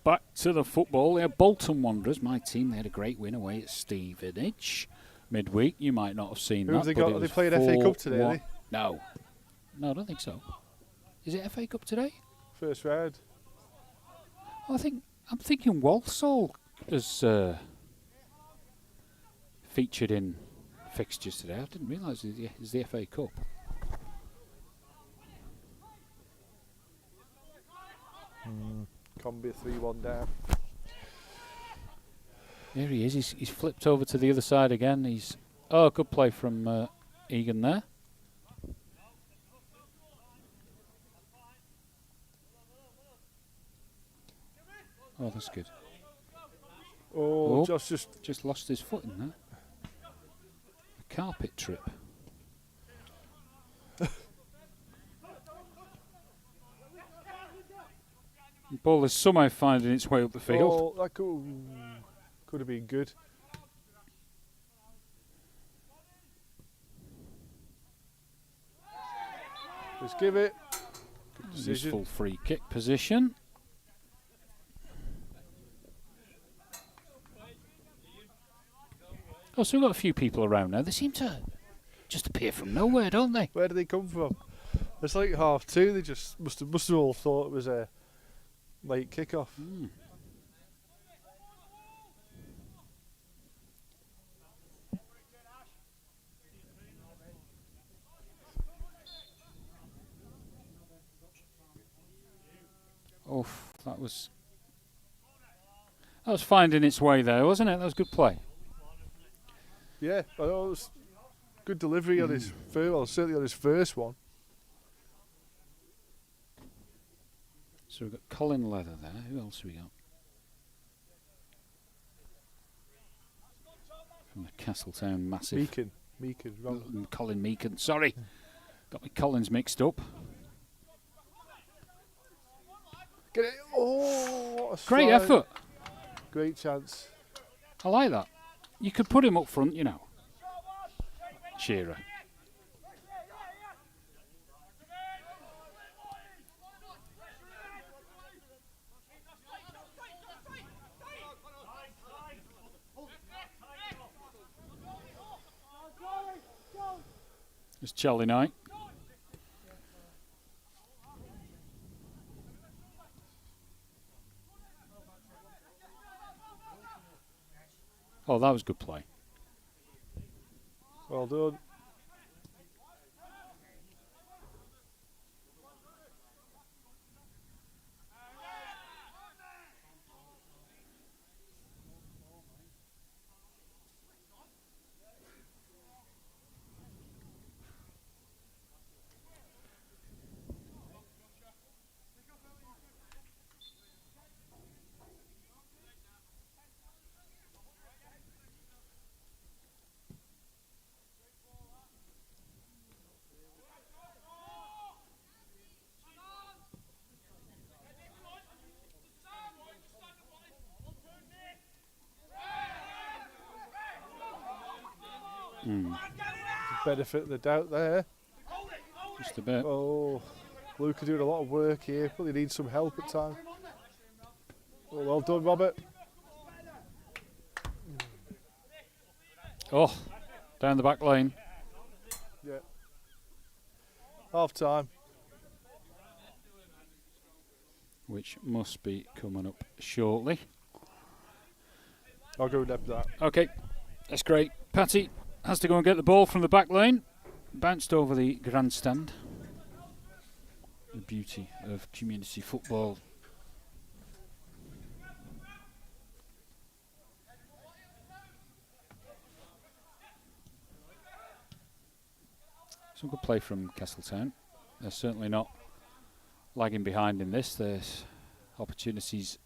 Speaker 1: back to the football. Yeah, Bolton Wanderers, my team, they had a great win away at Stevenage midweek. You might not have seen
Speaker 2: Who
Speaker 1: that.
Speaker 2: have they got? Are they playing FA Cup today? Are they?
Speaker 1: No, I don't think so. Is it FA Cup today?
Speaker 2: First round.
Speaker 1: I'm thinking Walsall has featured in fixtures today. I didn't realise it's the FA Cup.
Speaker 2: Can be 3-1 down.
Speaker 1: There he is. He's flipped over to the other side again. Good play from Egan there. Oh, that's good.
Speaker 2: Oh,
Speaker 1: just lost his foot in there. A carpet trip. The ball is somehow finding its way up the field.
Speaker 2: Oh, that could have been good. Let's give it. Good decision.
Speaker 1: Useful free kick position. Oh, so we've got a few people around now. They seem to just appear from nowhere, don't they?
Speaker 2: Where do they come from? It's like 2:30. They just must have all thought it was a late kickoff.
Speaker 1: Oof, that was finding its way there, wasn't it? That was good play.
Speaker 2: Yeah, I know it was good delivery on his first, well, certainly on his first one.
Speaker 1: So we've got Colin Leather there. Who else have we got? From the Castletown Massive.
Speaker 2: Meakin, wrong.
Speaker 1: Colin Meakin, sorry. Got my Collins mixed up.
Speaker 2: Get it! Oh, what a
Speaker 1: Great
Speaker 2: strike.
Speaker 1: effort.
Speaker 2: Great chance.
Speaker 1: I like that. You could put him up front, you know. Shearer. It's Charlie Knight. Oh, that was good play.
Speaker 2: Well done. Benefit of the doubt there.
Speaker 1: Just a bit.
Speaker 2: Oh, Luke are doing a lot of work here. Probably needs some help at times. Oh, well done, Robert.
Speaker 1: Oh, down the back lane.
Speaker 2: Yeah. Half time.
Speaker 1: Which must be coming up shortly.
Speaker 2: I'll go with that.
Speaker 1: Okay, that's great. Patty has to go and get the ball from the back lane. Bounced over the grandstand. The beauty of community football. Some good play from Castletown. They're certainly not lagging behind in this. There's opportunities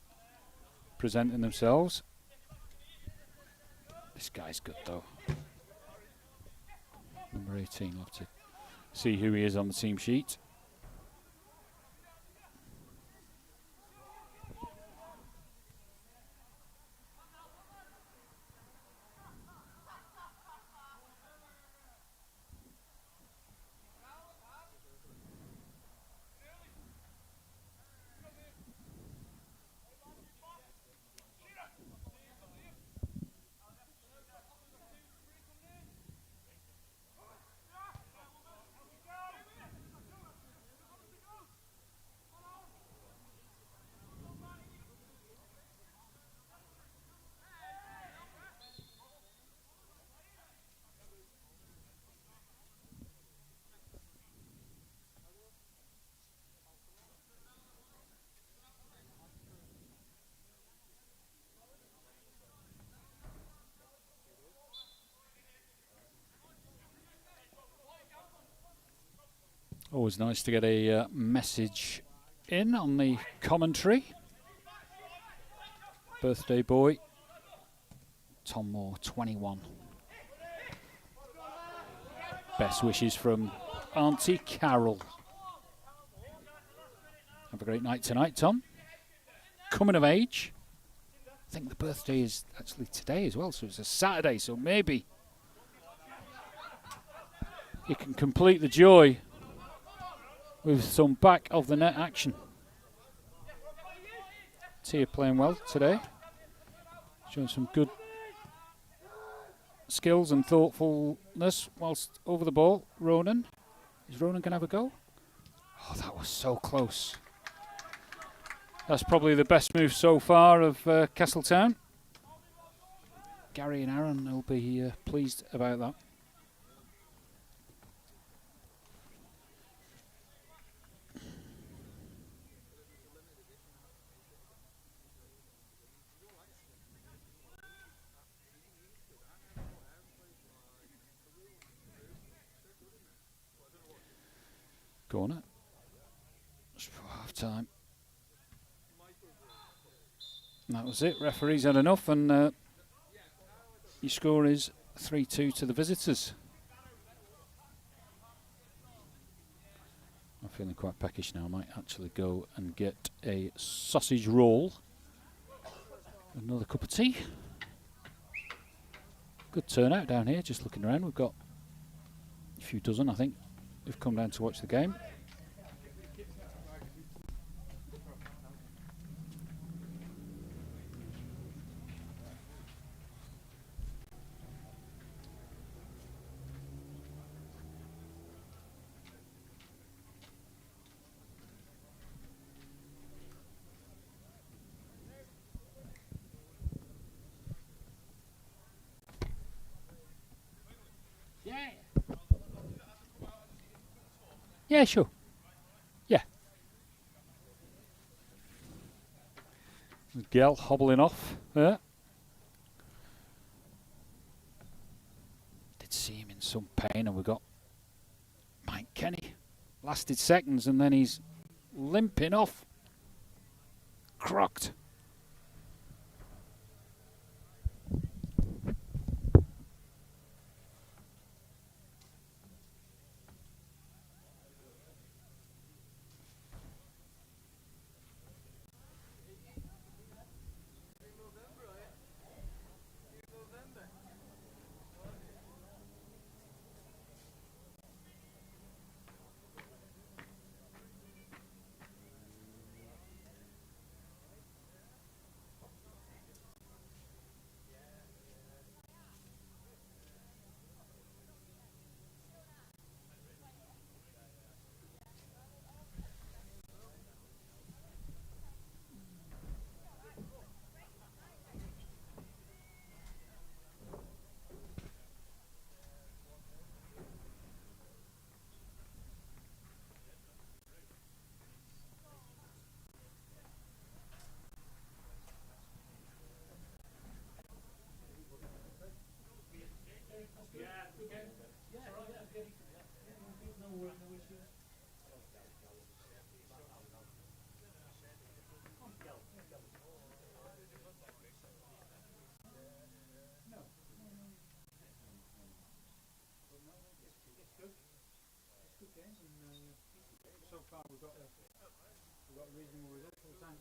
Speaker 1: presenting themselves. This guy's good though. Number 18, I'll have to see who he is on the team sheet. Always nice to get a message in on the commentary. Birthday boy, Tom Moore, 21. Best wishes from Auntie Carol. Have a great night tonight, Tom. Coming of age. I think the birthday is actually today as well, so it's a Saturday, so maybe you can complete the joy with some back of the net action. Tia playing well today, showing some good skills and thoughtfulness whilst over the ball. Ronan, is Ronan going to have a go? Oh, that was so close. That's probably the best move so far of Castletown. Gary and Aaron will be pleased about that. corner. Just before half time. And that was it. Referees had enough, and your score is 3-2 to the visitors. I'm feeling quite peckish now. I might actually go and get a sausage roll. Another cup of tea. Good turnout down here, just looking around. We've got a few dozen, I think, who've come down to watch the game. Yeah, sure. Yeah. Gel hobbling off there. Did see him in some pain, and we got Mike Kenny. Lasted seconds, and then he's limping off. Crocked. So far we've got a reasonable result for the time.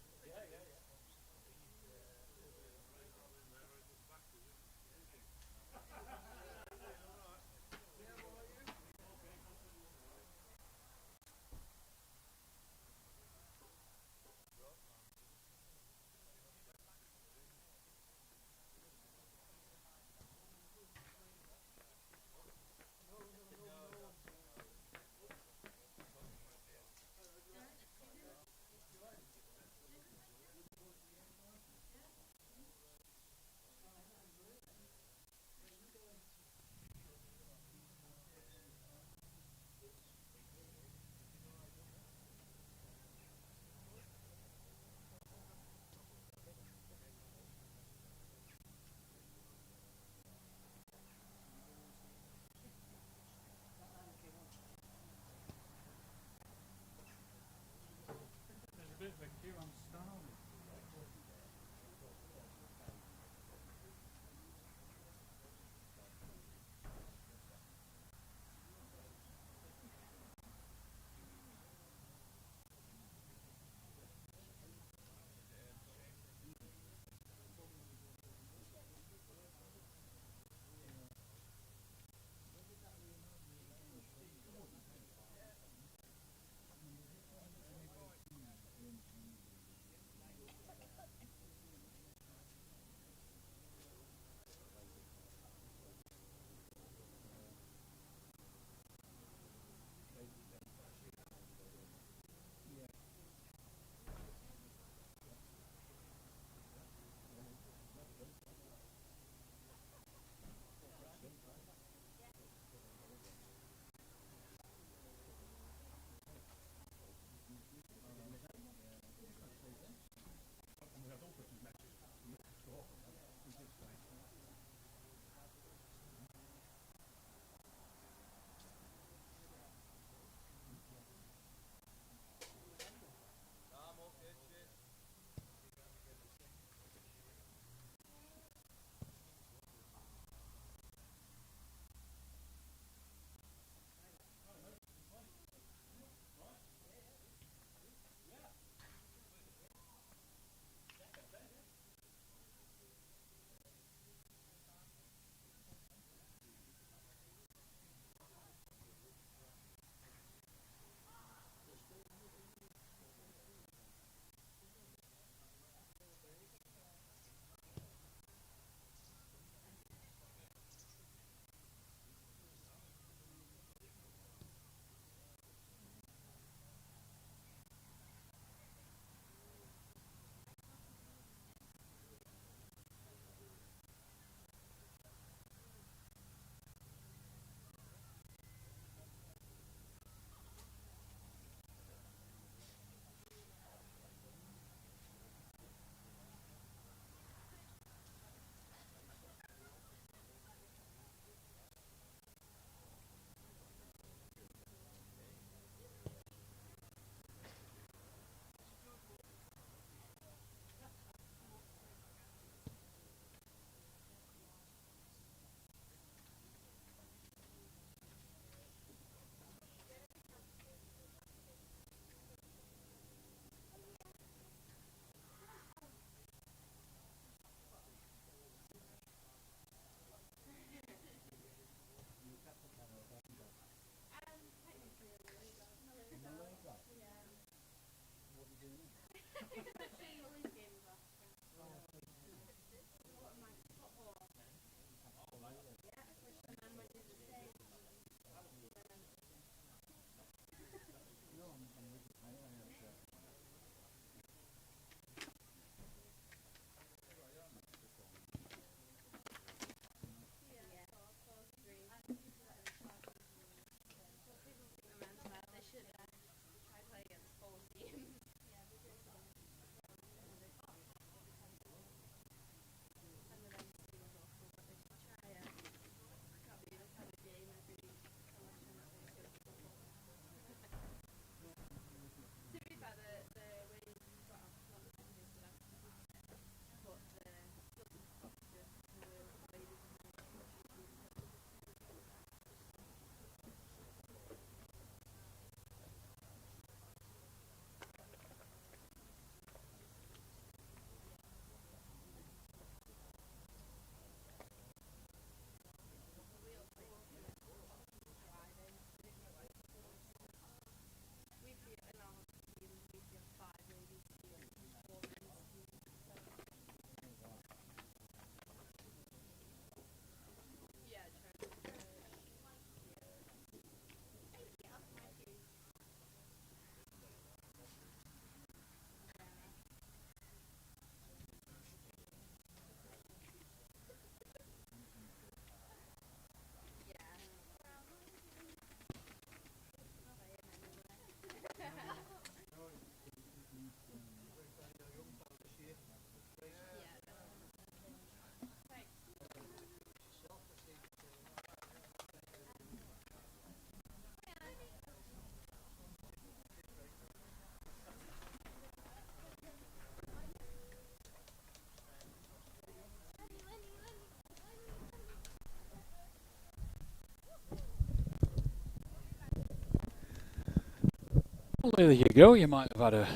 Speaker 1: Well, there you go. You might have had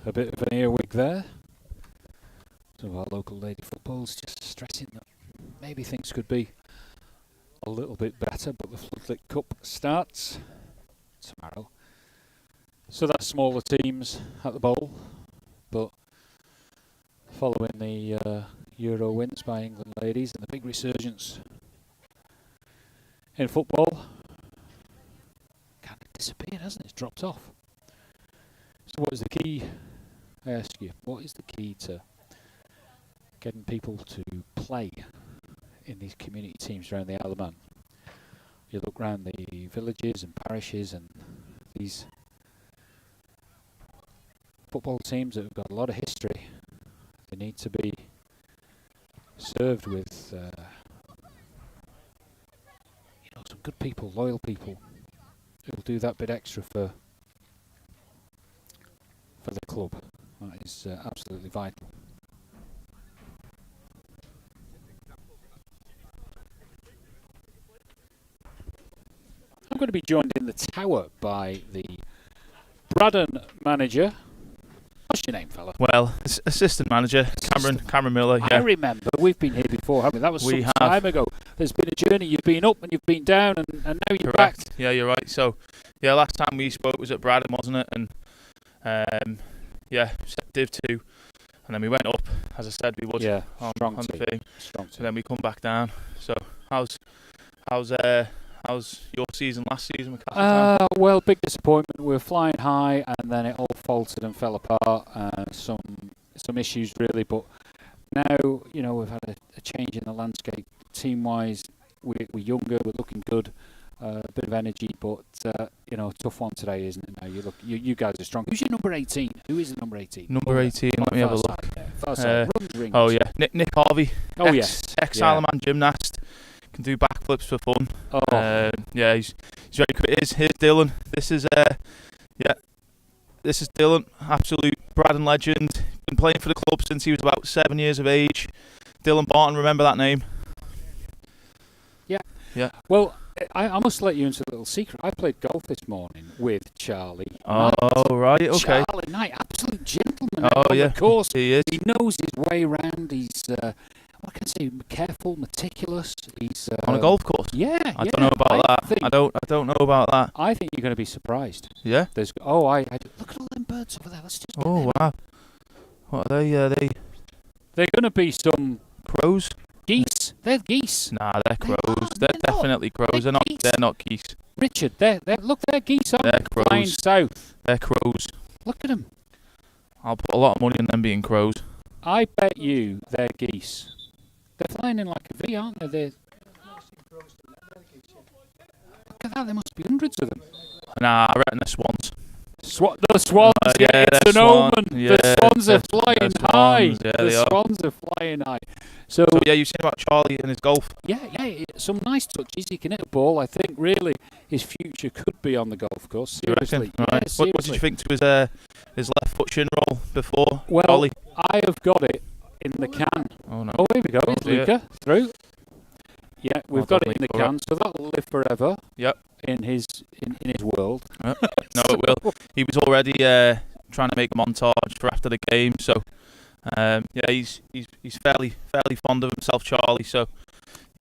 Speaker 1: a bit of an earwig there. Some of our local lady footballs just stressing that maybe things could be a little bit better, but the Floodlit Cup starts tomorrow. So that's smaller teams at the bowl, but following the Euro wins by England ladies and the big resurgence in football, kind of disappeared, hasn't it? It's dropped off. So what is the key, I ask you, what is the key to getting people to play in these community teams around the Isle of Man? You look around the villages and parishes and these football teams that have got a lot of history, they need to be served with some good people, loyal people who'll do that bit extra for the club. That is absolutely vital. I'm going to be joined in the tower by the Braddan manager. What's your name, fella?
Speaker 3: Well, assistant manager, Cameron Miller. Yeah.
Speaker 1: I remember, we've been here before, haven't we? That was some time ago. There's been a journey, you've been up and you've been down, and now you're back.
Speaker 3: Yeah, you're right. So, yeah, last time we spoke was at Braddan, wasn't it? And, set Div 2, and then we went up, as I said we would, on the thing. So then we come back down. So, how's your season last season with Castletown?
Speaker 1: Well, big disappointment. We were flying high, and then it all faltered and fell apart. Some issues really, but now we've had a change in the landscape. Team-wise, we're younger, we're looking good, a bit of energy, but tough one today, isn't it? Now you guys are strong. Who's your number 18? Who is the number 18?
Speaker 3: Number 18. Let me have a look.
Speaker 1: Far side.
Speaker 3: Nick Harvey.
Speaker 1: Oh yes,
Speaker 3: ex-Isle of Man gymnast. Can do backflips for fun. He's very quick. Here's Dylan. This is Dylan, absolute Braddan legend. Been playing for the club since he was about 7 years of age. Dylan Barton, remember that name? Yeah.
Speaker 1: Well, I must let you into a little secret. I played golf this morning with Charlie.
Speaker 3: Oh, right, okay.
Speaker 1: Charlie Knight, absolute gentleman
Speaker 3: on
Speaker 1: the course.
Speaker 3: He is.
Speaker 1: He knows his way around. He's what can I say? Careful, meticulous. He's
Speaker 3: on a golf course.
Speaker 1: Yeah,
Speaker 3: I don't know about that. I don't know about that.
Speaker 1: I think you're going to be surprised.
Speaker 3: Yeah.
Speaker 1: I look at all them birds over there. Let's just.
Speaker 3: Oh wow. What are they?
Speaker 1: They're going to be some
Speaker 3: crows.
Speaker 1: Geese. They're geese.
Speaker 3: Nah, they're crows. They're definitely crows. They're not geese.
Speaker 1: Richard, they're geese.
Speaker 3: They're crows.
Speaker 1: Flying south.
Speaker 3: They're crows.
Speaker 1: Look at them.
Speaker 3: I'll put a lot of money on them being crows.
Speaker 1: I bet you they're geese. They're flying in like a V, aren't they? Look at that, there must be hundreds of them.
Speaker 3: Nah, I reckon they're swans.
Speaker 1: The swans, it's an omen.
Speaker 3: Yeah,
Speaker 1: the swans are flying high.
Speaker 3: Yeah,
Speaker 1: the swans are flying high. So
Speaker 3: you've seen about Charlie and his golf.
Speaker 1: Yeah, some nice touches. He can hit a ball. I think really his future could be on the golf course. Seriously.
Speaker 3: Right.
Speaker 1: Yeah, seriously.
Speaker 3: What did you think to his left foot shin roll before?
Speaker 1: Well,
Speaker 3: Ollie?
Speaker 1: I have got it in the can.
Speaker 3: Oh no!
Speaker 1: Oh, here we go. It's Luca through. Yeah, we've got it in the can, so that'll live forever.
Speaker 3: Yep.
Speaker 1: In his world.
Speaker 3: Yep. No, it will. He was already trying to make a montage for after the game, so he's fairly fond of himself, Charlie. So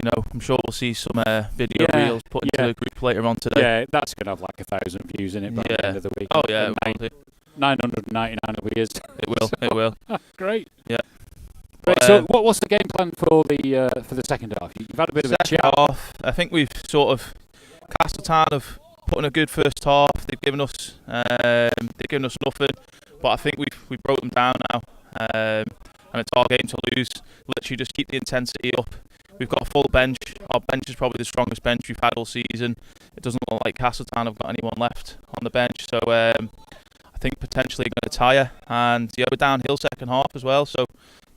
Speaker 3: I'm sure we'll see some video reels put into the group later on today.
Speaker 1: Yeah, that's gonna have like 1,000 views in it by the end of the week.
Speaker 3: Oh yeah,
Speaker 1: 999 years.
Speaker 3: It will.
Speaker 1: Great.
Speaker 3: Yeah.
Speaker 1: Right, so what's the game plan for the second half? You've had a bit of a chat.
Speaker 3: Second half, I think we've sort of Castletown have put in a good first half. They've given us nothing, but I think we've broke them down now, and it's our game to lose. Literally just keep the intensity up. We've got a full bench. Our bench is probably the strongest bench we've had all season. It doesn't look like Castletown have got anyone left on the bench, so I think potentially going to tire. And we're downhill second half as well, so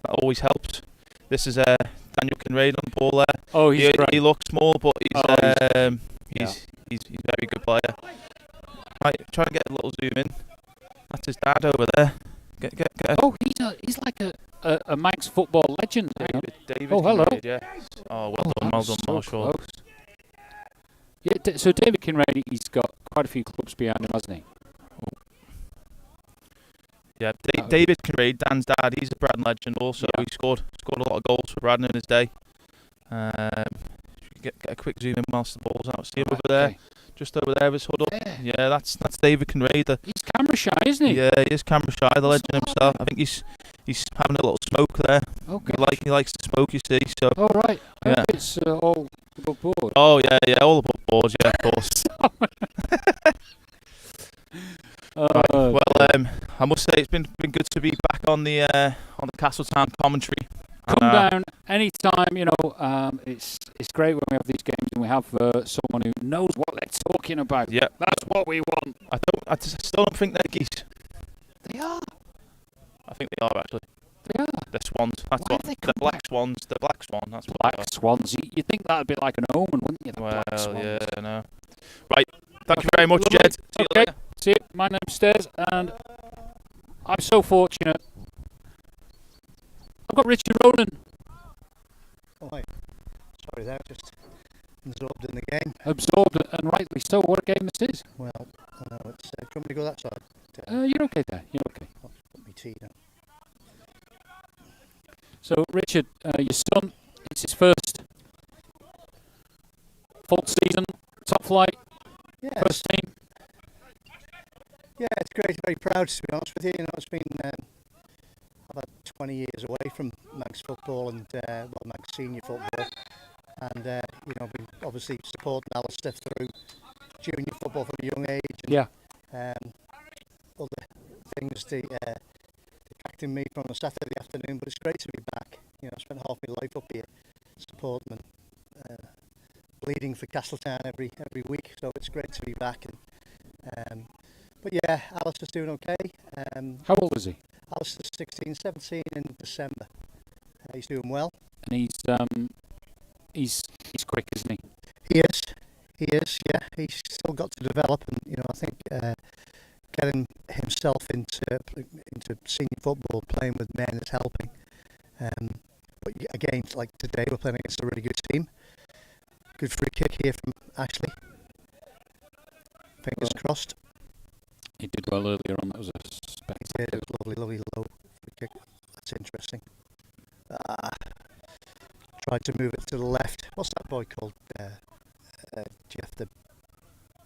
Speaker 3: that always helps. This is Daniel Kinraid on the ball there.
Speaker 1: Oh, he's great.
Speaker 3: He looks small, but he's a very good player. Right, try and get a little zoom in. That's his dad over there. Get.
Speaker 1: Oh, he's like a Manx football legend.
Speaker 3: David.
Speaker 1: Oh, hello.
Speaker 3: Kinraid, yeah. Oh, well done,
Speaker 1: so
Speaker 3: Marshall.
Speaker 1: Close. Yeah, so David Kinraid, he's got quite a few clubs behind him, hasn't he?
Speaker 3: Yeah,
Speaker 1: That would
Speaker 3: David Kinraid, Dan's dad, he's a Braddan legend also.
Speaker 1: Yeah.
Speaker 3: He scored a lot of goals for Braddan in his day. Get a quick zoom in whilst the ball's out. See him over there,
Speaker 1: okay.
Speaker 3: just over there, his huddle.
Speaker 1: Yeah.
Speaker 3: Yeah, that's David Kinraid.
Speaker 1: He's camera shy, isn't he?
Speaker 3: Yeah, he is camera shy, the legend himself. I think he's having a little smoke there.
Speaker 1: Okay.
Speaker 3: He likes to smoke, you see. So.
Speaker 1: Oh right. I
Speaker 3: Yeah.
Speaker 1: hope it's all above board.
Speaker 3: Oh yeah, all above board, yeah, of course. Right. Well, I must say it's been good to be back on the Castletown commentary.
Speaker 1: Come down anytime. You know, it's great when we have these games and we have someone who knows what they're talking about.
Speaker 3: Yeah,
Speaker 1: That's what we want.
Speaker 3: I still don't think they're geese.
Speaker 1: They are.
Speaker 3: I think they are actually.
Speaker 1: They are.
Speaker 3: They're swans. That's
Speaker 1: Why
Speaker 3: what
Speaker 1: have they
Speaker 3: the
Speaker 1: come
Speaker 3: black
Speaker 1: back?
Speaker 3: swans. The black swan. That's what
Speaker 1: Black swans. You think that'd be like an omen, wouldn't you? The
Speaker 3: they are.
Speaker 1: black swans.
Speaker 3: Well, yeah, no. Right. Thank you
Speaker 1: Okay,
Speaker 3: very much,
Speaker 1: lovely.
Speaker 3: Jed. See you
Speaker 1: Okay.
Speaker 3: later.
Speaker 1: See you. My name's Stairs, and I'm so fortunate. I've got Richard Ronan
Speaker 4: Oh, hi. Sorry there, just absorbed in the game.
Speaker 1: absorbed, and rightly so. What a game this is.
Speaker 4: Well, I know it's. Do you want me to go that side?
Speaker 1: You're okay there. You're okay.
Speaker 4: I'll put my tea down.
Speaker 1: So, Richard, your son, it's his first full season, top flight,
Speaker 4: Yes.
Speaker 1: first team.
Speaker 4: Yeah, it's great. Very proud to be honest with you. You know, it's been about 20 years away from Manx football and Manx senior football, and you know, been obviously supporting Alistair through junior football from a young age. And,
Speaker 1: Yeah.
Speaker 4: Other things distracting me from a Saturday afternoon, but it's great to be back. You know, I spent half my life up here supporting and bleeding for Castletown every week, so it's great to be back. And but yeah, Alistair's doing okay.
Speaker 1: How old is he?
Speaker 4: Alistair's 16, 17 in December. He's doing well.
Speaker 1: And he's quick, isn't he?
Speaker 4: He is. Yeah, he's still got to develop, and you know, I think getting himself into senior football, playing with men, is helping. But again, like today, we're playing against a really good team. Good free kick here from Ashley. Fingers crossed.
Speaker 1: He did well earlier on. That was a
Speaker 4: He
Speaker 1: spectacular.
Speaker 4: did. It was lovely low free kick. That's interesting. Tried to move it to the left. What's that boy called? Jeff, the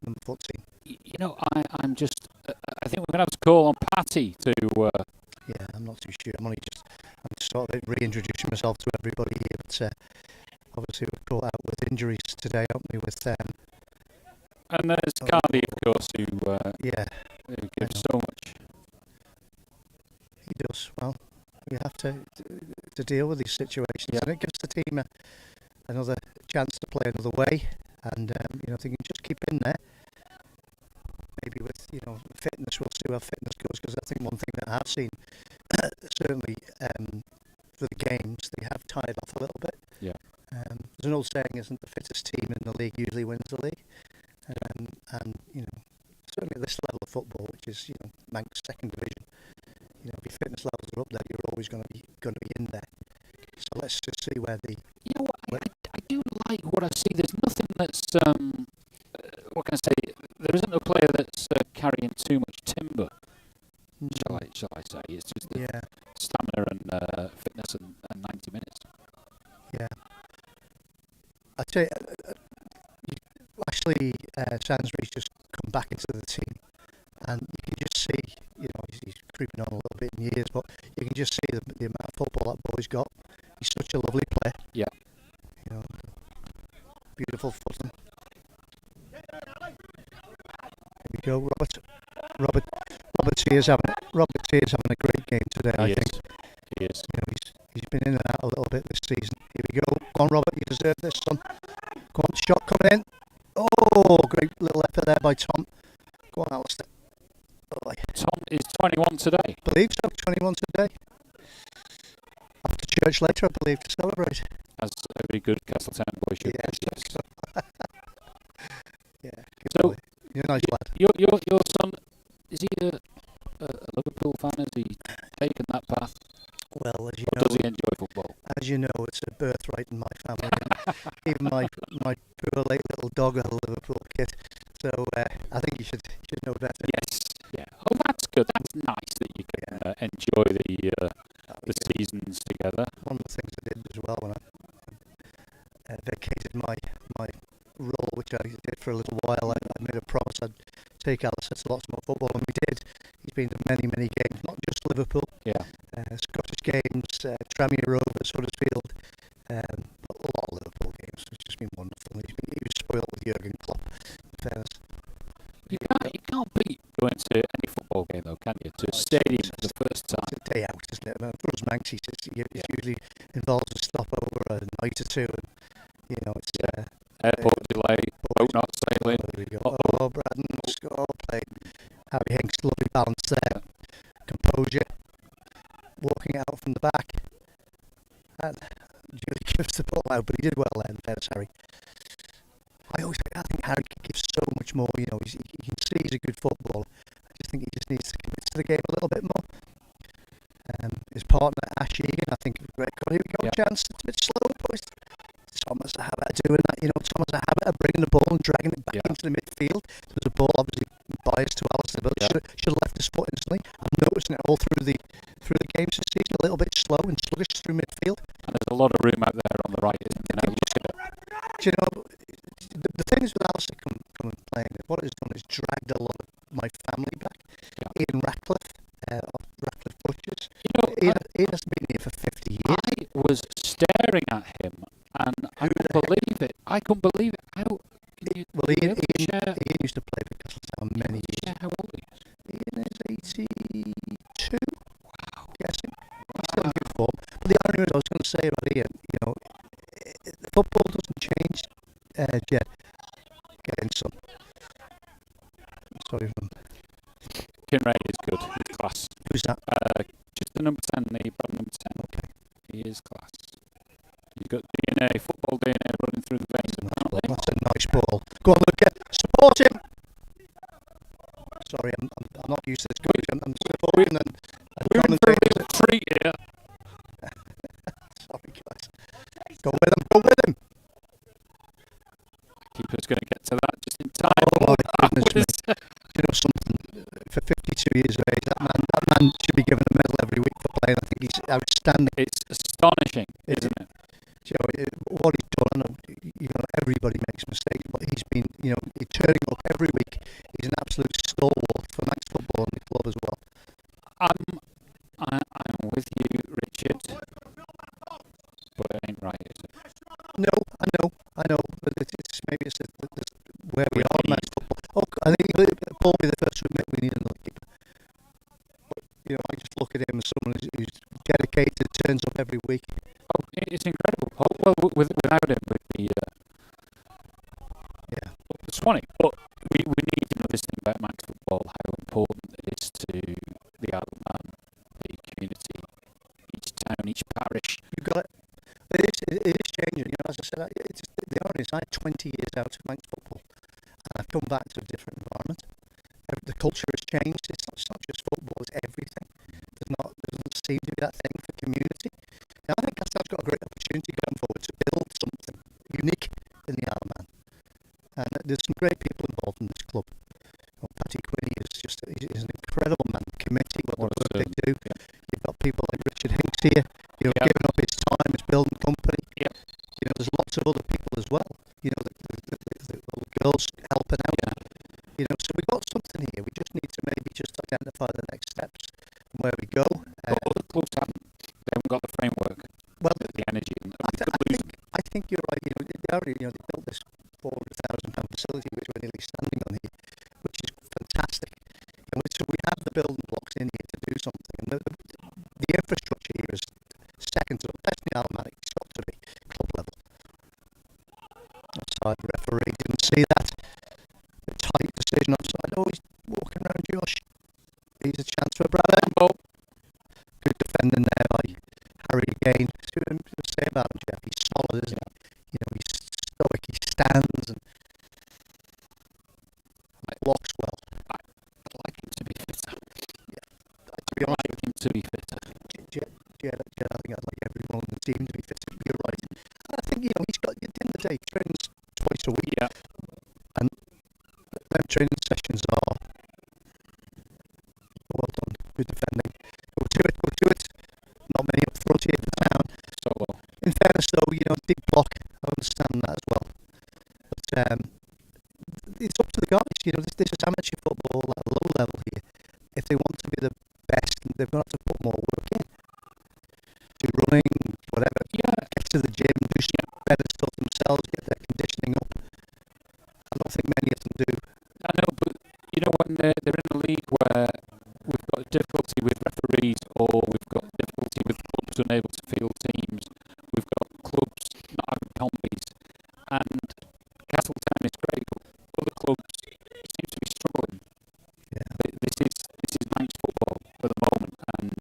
Speaker 4: number 14.
Speaker 1: You know, I'm just. I think we're going to have to call on Patty to.
Speaker 4: Yeah, I'm not too sure. I'm just sort of reintroducing myself to everybody here. But obviously we're caught out with injuries today, aren't we? With
Speaker 1: And there's Cardi, of course, who
Speaker 4: yeah,
Speaker 1: gives so much.
Speaker 4: he does. Well, we have to deal with these situations,
Speaker 1: Yeah.
Speaker 4: and it gives the team another chance to play another way. And you know, if they can just keep in there, maybe with fitness, we'll see how fitness goes. Because I think one thing that I've seen, certainly for the games, they have tied off a little bit.
Speaker 1: Yeah.
Speaker 4: There's an old saying, isn't the fittest team in the league usually wins the league? And you know, certainly at this level of football, which is Manx second division, you know, if your fitness levels are up there, you're always going to be in there. So let's just see where the.
Speaker 1: You know what? I do like what I see. There's nothing that's. What can I say? There isn't a player that's carrying too much timber. Shall I say? It's just the
Speaker 4: Yeah,
Speaker 1: stamina and fitness and 90 minutes.
Speaker 4: yeah. I tell you, Ashley Sainsbury's just come back into the team, and you can just see, he's creeping on a little bit in years, but you can just see the amount of football that boy's got. He's such a lovely player.
Speaker 1: Yeah.
Speaker 4: You know, beautiful footing. Here we go, Robert T is having a great game today. I think.
Speaker 1: He is.
Speaker 4: You know, he's been in and out a little bit this season. Here we go. Go on, Robert, you deserve this, son. Go on, shot coming in. Oh, great little effort there by Tom. Go on, Alistair. Oh,
Speaker 1: Tom is 21 today.
Speaker 4: I believe so, 21 today. After church later, I believe, to celebrate.
Speaker 1: As every good Castletown boy should.
Speaker 4: Yes. Yeah. Good
Speaker 1: So,
Speaker 4: boy. You're a nice lad.
Speaker 1: Your son, is he a Liverpool fan? Has he taken that path?
Speaker 4: Well, as you
Speaker 1: Or
Speaker 4: know,
Speaker 1: does he enjoy football?
Speaker 4: as you know, it's a birthright in my family. Even my poor late little dog had a Liverpool kit. So I think you should know better.
Speaker 1: Yes. Yeah. Oh, that's good. That's nice that you can enjoy the seasons together.
Speaker 4: One of the things I did as well when I vacated my role, which I did for a little while, I made a promise I'd take Alistair to lots more football, and we did. He's been to many games, not just Liverpool, Scottish games, Tranmere Rovers, Huddersfield, a lot of Liverpool games. It's just been wonderful. He was spoiled with Jurgen Klopp, in fairness.
Speaker 1: You can't beat going to any football game though, can you? To a stadium for the first time.
Speaker 4: It's a day out, isn't it? I mean, for us Manxies, it usually involves a stopover, a night or two, and it's
Speaker 1: Airport delay, boat not sailing.
Speaker 4: There we go. Braddan played Harry Hinks, lovely balance there, composure, walking out from the back, and Julie gives the ball out, but he did well there, in fairness, Harry. I think Harry can give so much more. You can see he's a good footballer. I just think he just needs to commit to the game a little bit more. His partner Ash Egan, I think, great. Here we go, chance. It's a bit slow, but Tom has a habit of doing that. Tom has a habit of bringing the ball and dragging it back into the midfield. There was a ball obviously biased to Alistair, but should have left his foot instantly. I'm noticing it all through the games this season. A little bit slow and sluggish through midfield.
Speaker 1: And there's a lot of room out there on the right, isn't there?
Speaker 4: Do you know? The thing is with Alistair coming playing, what it's done is dragged a lot of my family back. Ian Ratcliffe, of Ratcliffe Butchers. Ian has been here for 50 years.
Speaker 1: I was staring at him and I couldn't believe it. How?
Speaker 4: Ian used to play for Castletown many years.
Speaker 1: How old he is?
Speaker 4: Ian is 82. Wow. Guessing. He's still in good form. But the irony was, I was going to say about Ian, football doesn't change. Jed, get in some. Sorry.
Speaker 1: Kinray is good. He's class.
Speaker 4: Who's that?
Speaker 1: Just the number 10, the Braddan number 10.
Speaker 4: Okay.
Speaker 1: He is class. You've got DNA, football DNA running through the veins.
Speaker 4: That's a nice ball. Go on, look, support him. Sorry, I'm not used to this coach. I'm supporting and
Speaker 1: we're in for a real treat here.
Speaker 4: Sorry, guys. Go with him.
Speaker 1: Keeper's going to get to that just in time.
Speaker 4: Oh my goodness me. You know something? For 52 years of age, that man should be given a medal every week for playing. I think he's outstanding.
Speaker 1: It's astonishing, isn't it?
Speaker 4: What he's done, everybody makes mistakes, but he's been, he's turning up every week. He's an absolute stalwart for Manx football in the club as well.
Speaker 1: I'm with you, Richard, but it ain't right, is it?
Speaker 4: No, I know, but maybe it's where we are in Manx football. I think Paul will be the first to admit we need another keeper. But, I just look at him as someone who's dedicated, turns up every week.
Speaker 1: Oh, it's incredible. Well, without him, with the Swanee. But we need to know this thing about Manx football, how important it is to the Isle of Man, the community, each town, each parish.
Speaker 4: You got it. It is changing. As I said, the irony is I had 20 years out of Manx football, and I've come back to a different environment. The culture has changed. It's not just football; it's everything. There doesn't seem to be that thing for community. Now, I think Castle's got a great opportunity going forward to build something unique in the Isle of Man. And there's some great people involved in this club. Paddy Quinney is an incredible man. The committee, what the work they do. Yeah. You've got people like Richard Hinks here, giving up his time, his building company. Yeah. There's lots of other people as well. The girls helping out. Yeah. So we've got something here. We just need to maybe just identify the next steps and where we go.
Speaker 1: Other clubs haven't. They haven't got the framework. Well, the energy.
Speaker 4: I think you're right. They built this £400,000 facility which we're nearly standing on here, which is fantastic. So we have the building blocks in here to do something, and the infrastructure here is second to the best in the Isle of Man. It's got to be club level. Offside referee didn't see that. A tight decision offside. Oh, he's walking around Josh. He's a chance for Braddan. Good defending there by Harry again. See what I say about him, Jeff? He's solid, isn't he? He's stoic. He stands and blocks well.
Speaker 1: I'd like him to be fitter.
Speaker 4: Yeah. To be honest,
Speaker 1: I'd like him to be fitter.
Speaker 4: I think I'd like everyone on the team to be fitter. You're right. And I think he's got, at the end of the day, he trains twice a week. Yeah. And them training sessions are well done. Good defending. Go to deep block. I understand that as well. But it's up to the guys. This is amateur football at a low level here. If they want to be the best, they've got to put more work in. Do running, whatever.
Speaker 1: Yeah.
Speaker 4: Get to the gym, do some better stuff themselves, get their conditioning up. I don't think many of them do.
Speaker 1: I know, but when they're in a league where we've got difficulty with referees, or we've got difficulty with clubs unable to field teams, we've got clubs not having compies, and Castletown is great, but other clubs seem to be struggling.
Speaker 4: Yeah.
Speaker 1: This is Manx football for the moment, and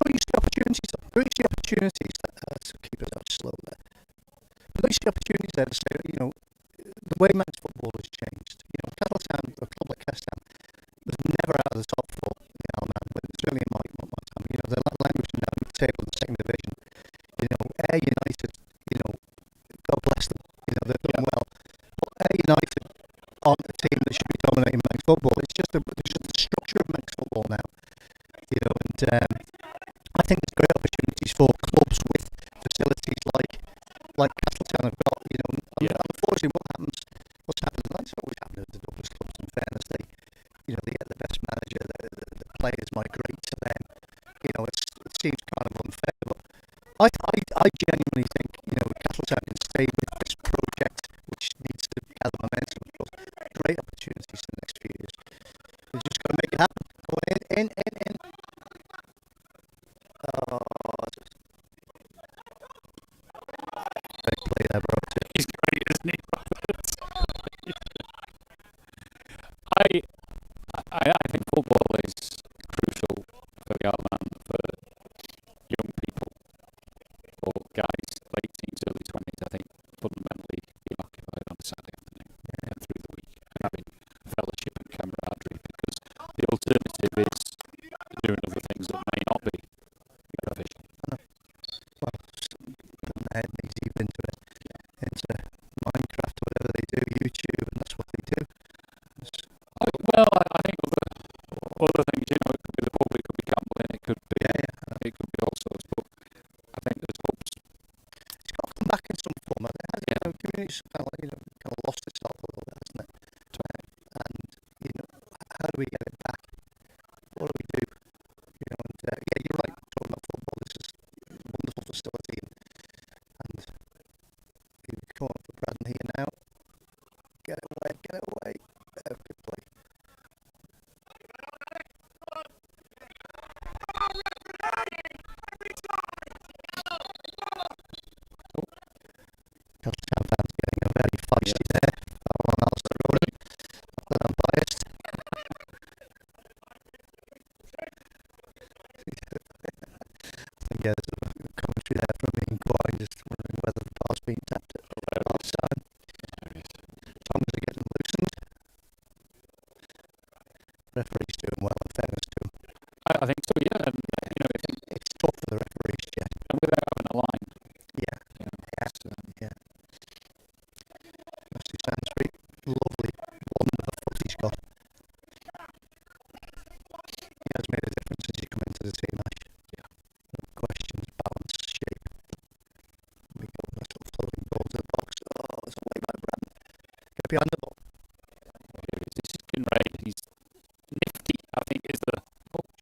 Speaker 4: Don't you see opportunities? Don't you see opportunities to keep us out slow there? Don't you see opportunities there to say, the way Manx football has changed. Castletown, a club like Castletown, was never out of the top four in Alman, but certainly in my time. The language now in the table in the second division. Ayr United, God bless them, they're doing well. But Ayr United aren't a team that should be dominating Manx football. It's just the structure of Manx football now. And I think there's great opportunities for clubs with facilities like Castletown have got. Unfortunately, what's happened, that's always happened at the Douglas clubs. In fairness, they get the best manager, the players migrate to them. It seems kind of unfair, but I genuinely think Castletown can stay with this project, which needs to gather momentum. Great opportunities in the next few years. We've just got to make it happen. Go in. Great play there, bro.
Speaker 1: he's great, isn't he? I think football is crucial for the Alman, for young people, for guys late teens, early 20s. I think fundamentally being occupied on a Saturday afternoon and through the week and having fellowship and camaraderie, because the alternative is doing other things that may not be beneficial.
Speaker 4: Well, putting their head knee deep into Minecraft, whatever they do, YouTube, and that's what they do.
Speaker 1: I think other things, it could be the pub, it could be gambling, it could be all sorts, but I think there's hopes.
Speaker 4: It's got to come back in some form. Community's kind of lost itself a little bit, hasn't it? And how do we get it back? What do we do? You're right. Talking about football, this is a wonderful facility, and you come on for Braddan here now. Get it away. Good play. Castletown fans getting a very feisty there. Foul on Alistair Roden. Not that I'm biased. I think there's a commentary there from Ian Quine, just wondering whether the bar's been tapped at half time. Tongues are getting loosened. Referee's doing well, in fairness to him.
Speaker 1: I think so, yeah. And,
Speaker 4: It's tough for the referees, Jed.
Speaker 1: and without having a line.
Speaker 4: Yeah.
Speaker 1: Yeah.
Speaker 4: Must Sainsbury, lovely, wonderful foot he's got. He has made a difference since he come into the team, Ash.
Speaker 1: Yeah.
Speaker 4: No questions, balance, shape. We go, nice little floating ball to the box. Oh, it's away by Braddan. Get behind the ball.
Speaker 1: This is Kinray. He's nifty, I think, is the...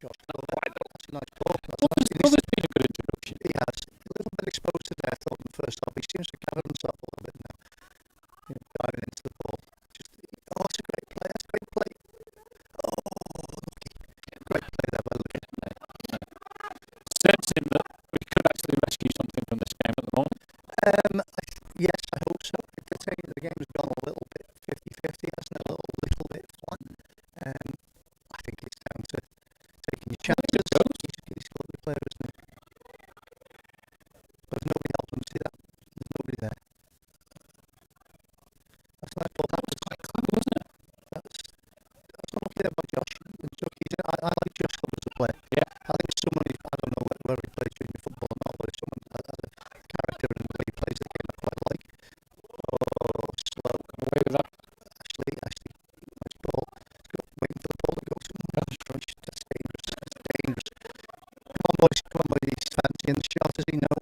Speaker 4: Josh, that's a nice ball.
Speaker 1: Brother's been a good introduction.
Speaker 4: He has. A little bit exposed to death in the first half. He seems to gather himself a little bit now. Diving into the ball. It's a great play. That's a great play. Oh, lucky. Great play there by Luke.
Speaker 1: Sense him that we could actually rescue something from this game at the moment.
Speaker 4: Yes, I hope so. I could say the game's gone a little bit 50-50, hasn't it? A little bit flat. I think it's down to taking your chances. He's got to be player, isn't he? But there's nobody helping him, see that? There's nobody there. That's a nice ball. That was quite clever, wasn't it? That's not clear by Josh. I like Josh Club as a player.
Speaker 1: Yeah.
Speaker 4: I think it's someone, I don't know where he plays junior football or not, but it's someone that has a character and the way he plays the game I quite like. Oh, slow.
Speaker 1: Come away with that.
Speaker 4: Actually, nice ball. Waiting for the ball to go to crunch. That's dangerous. Come on, boys. He's fancying the shot, as he knows.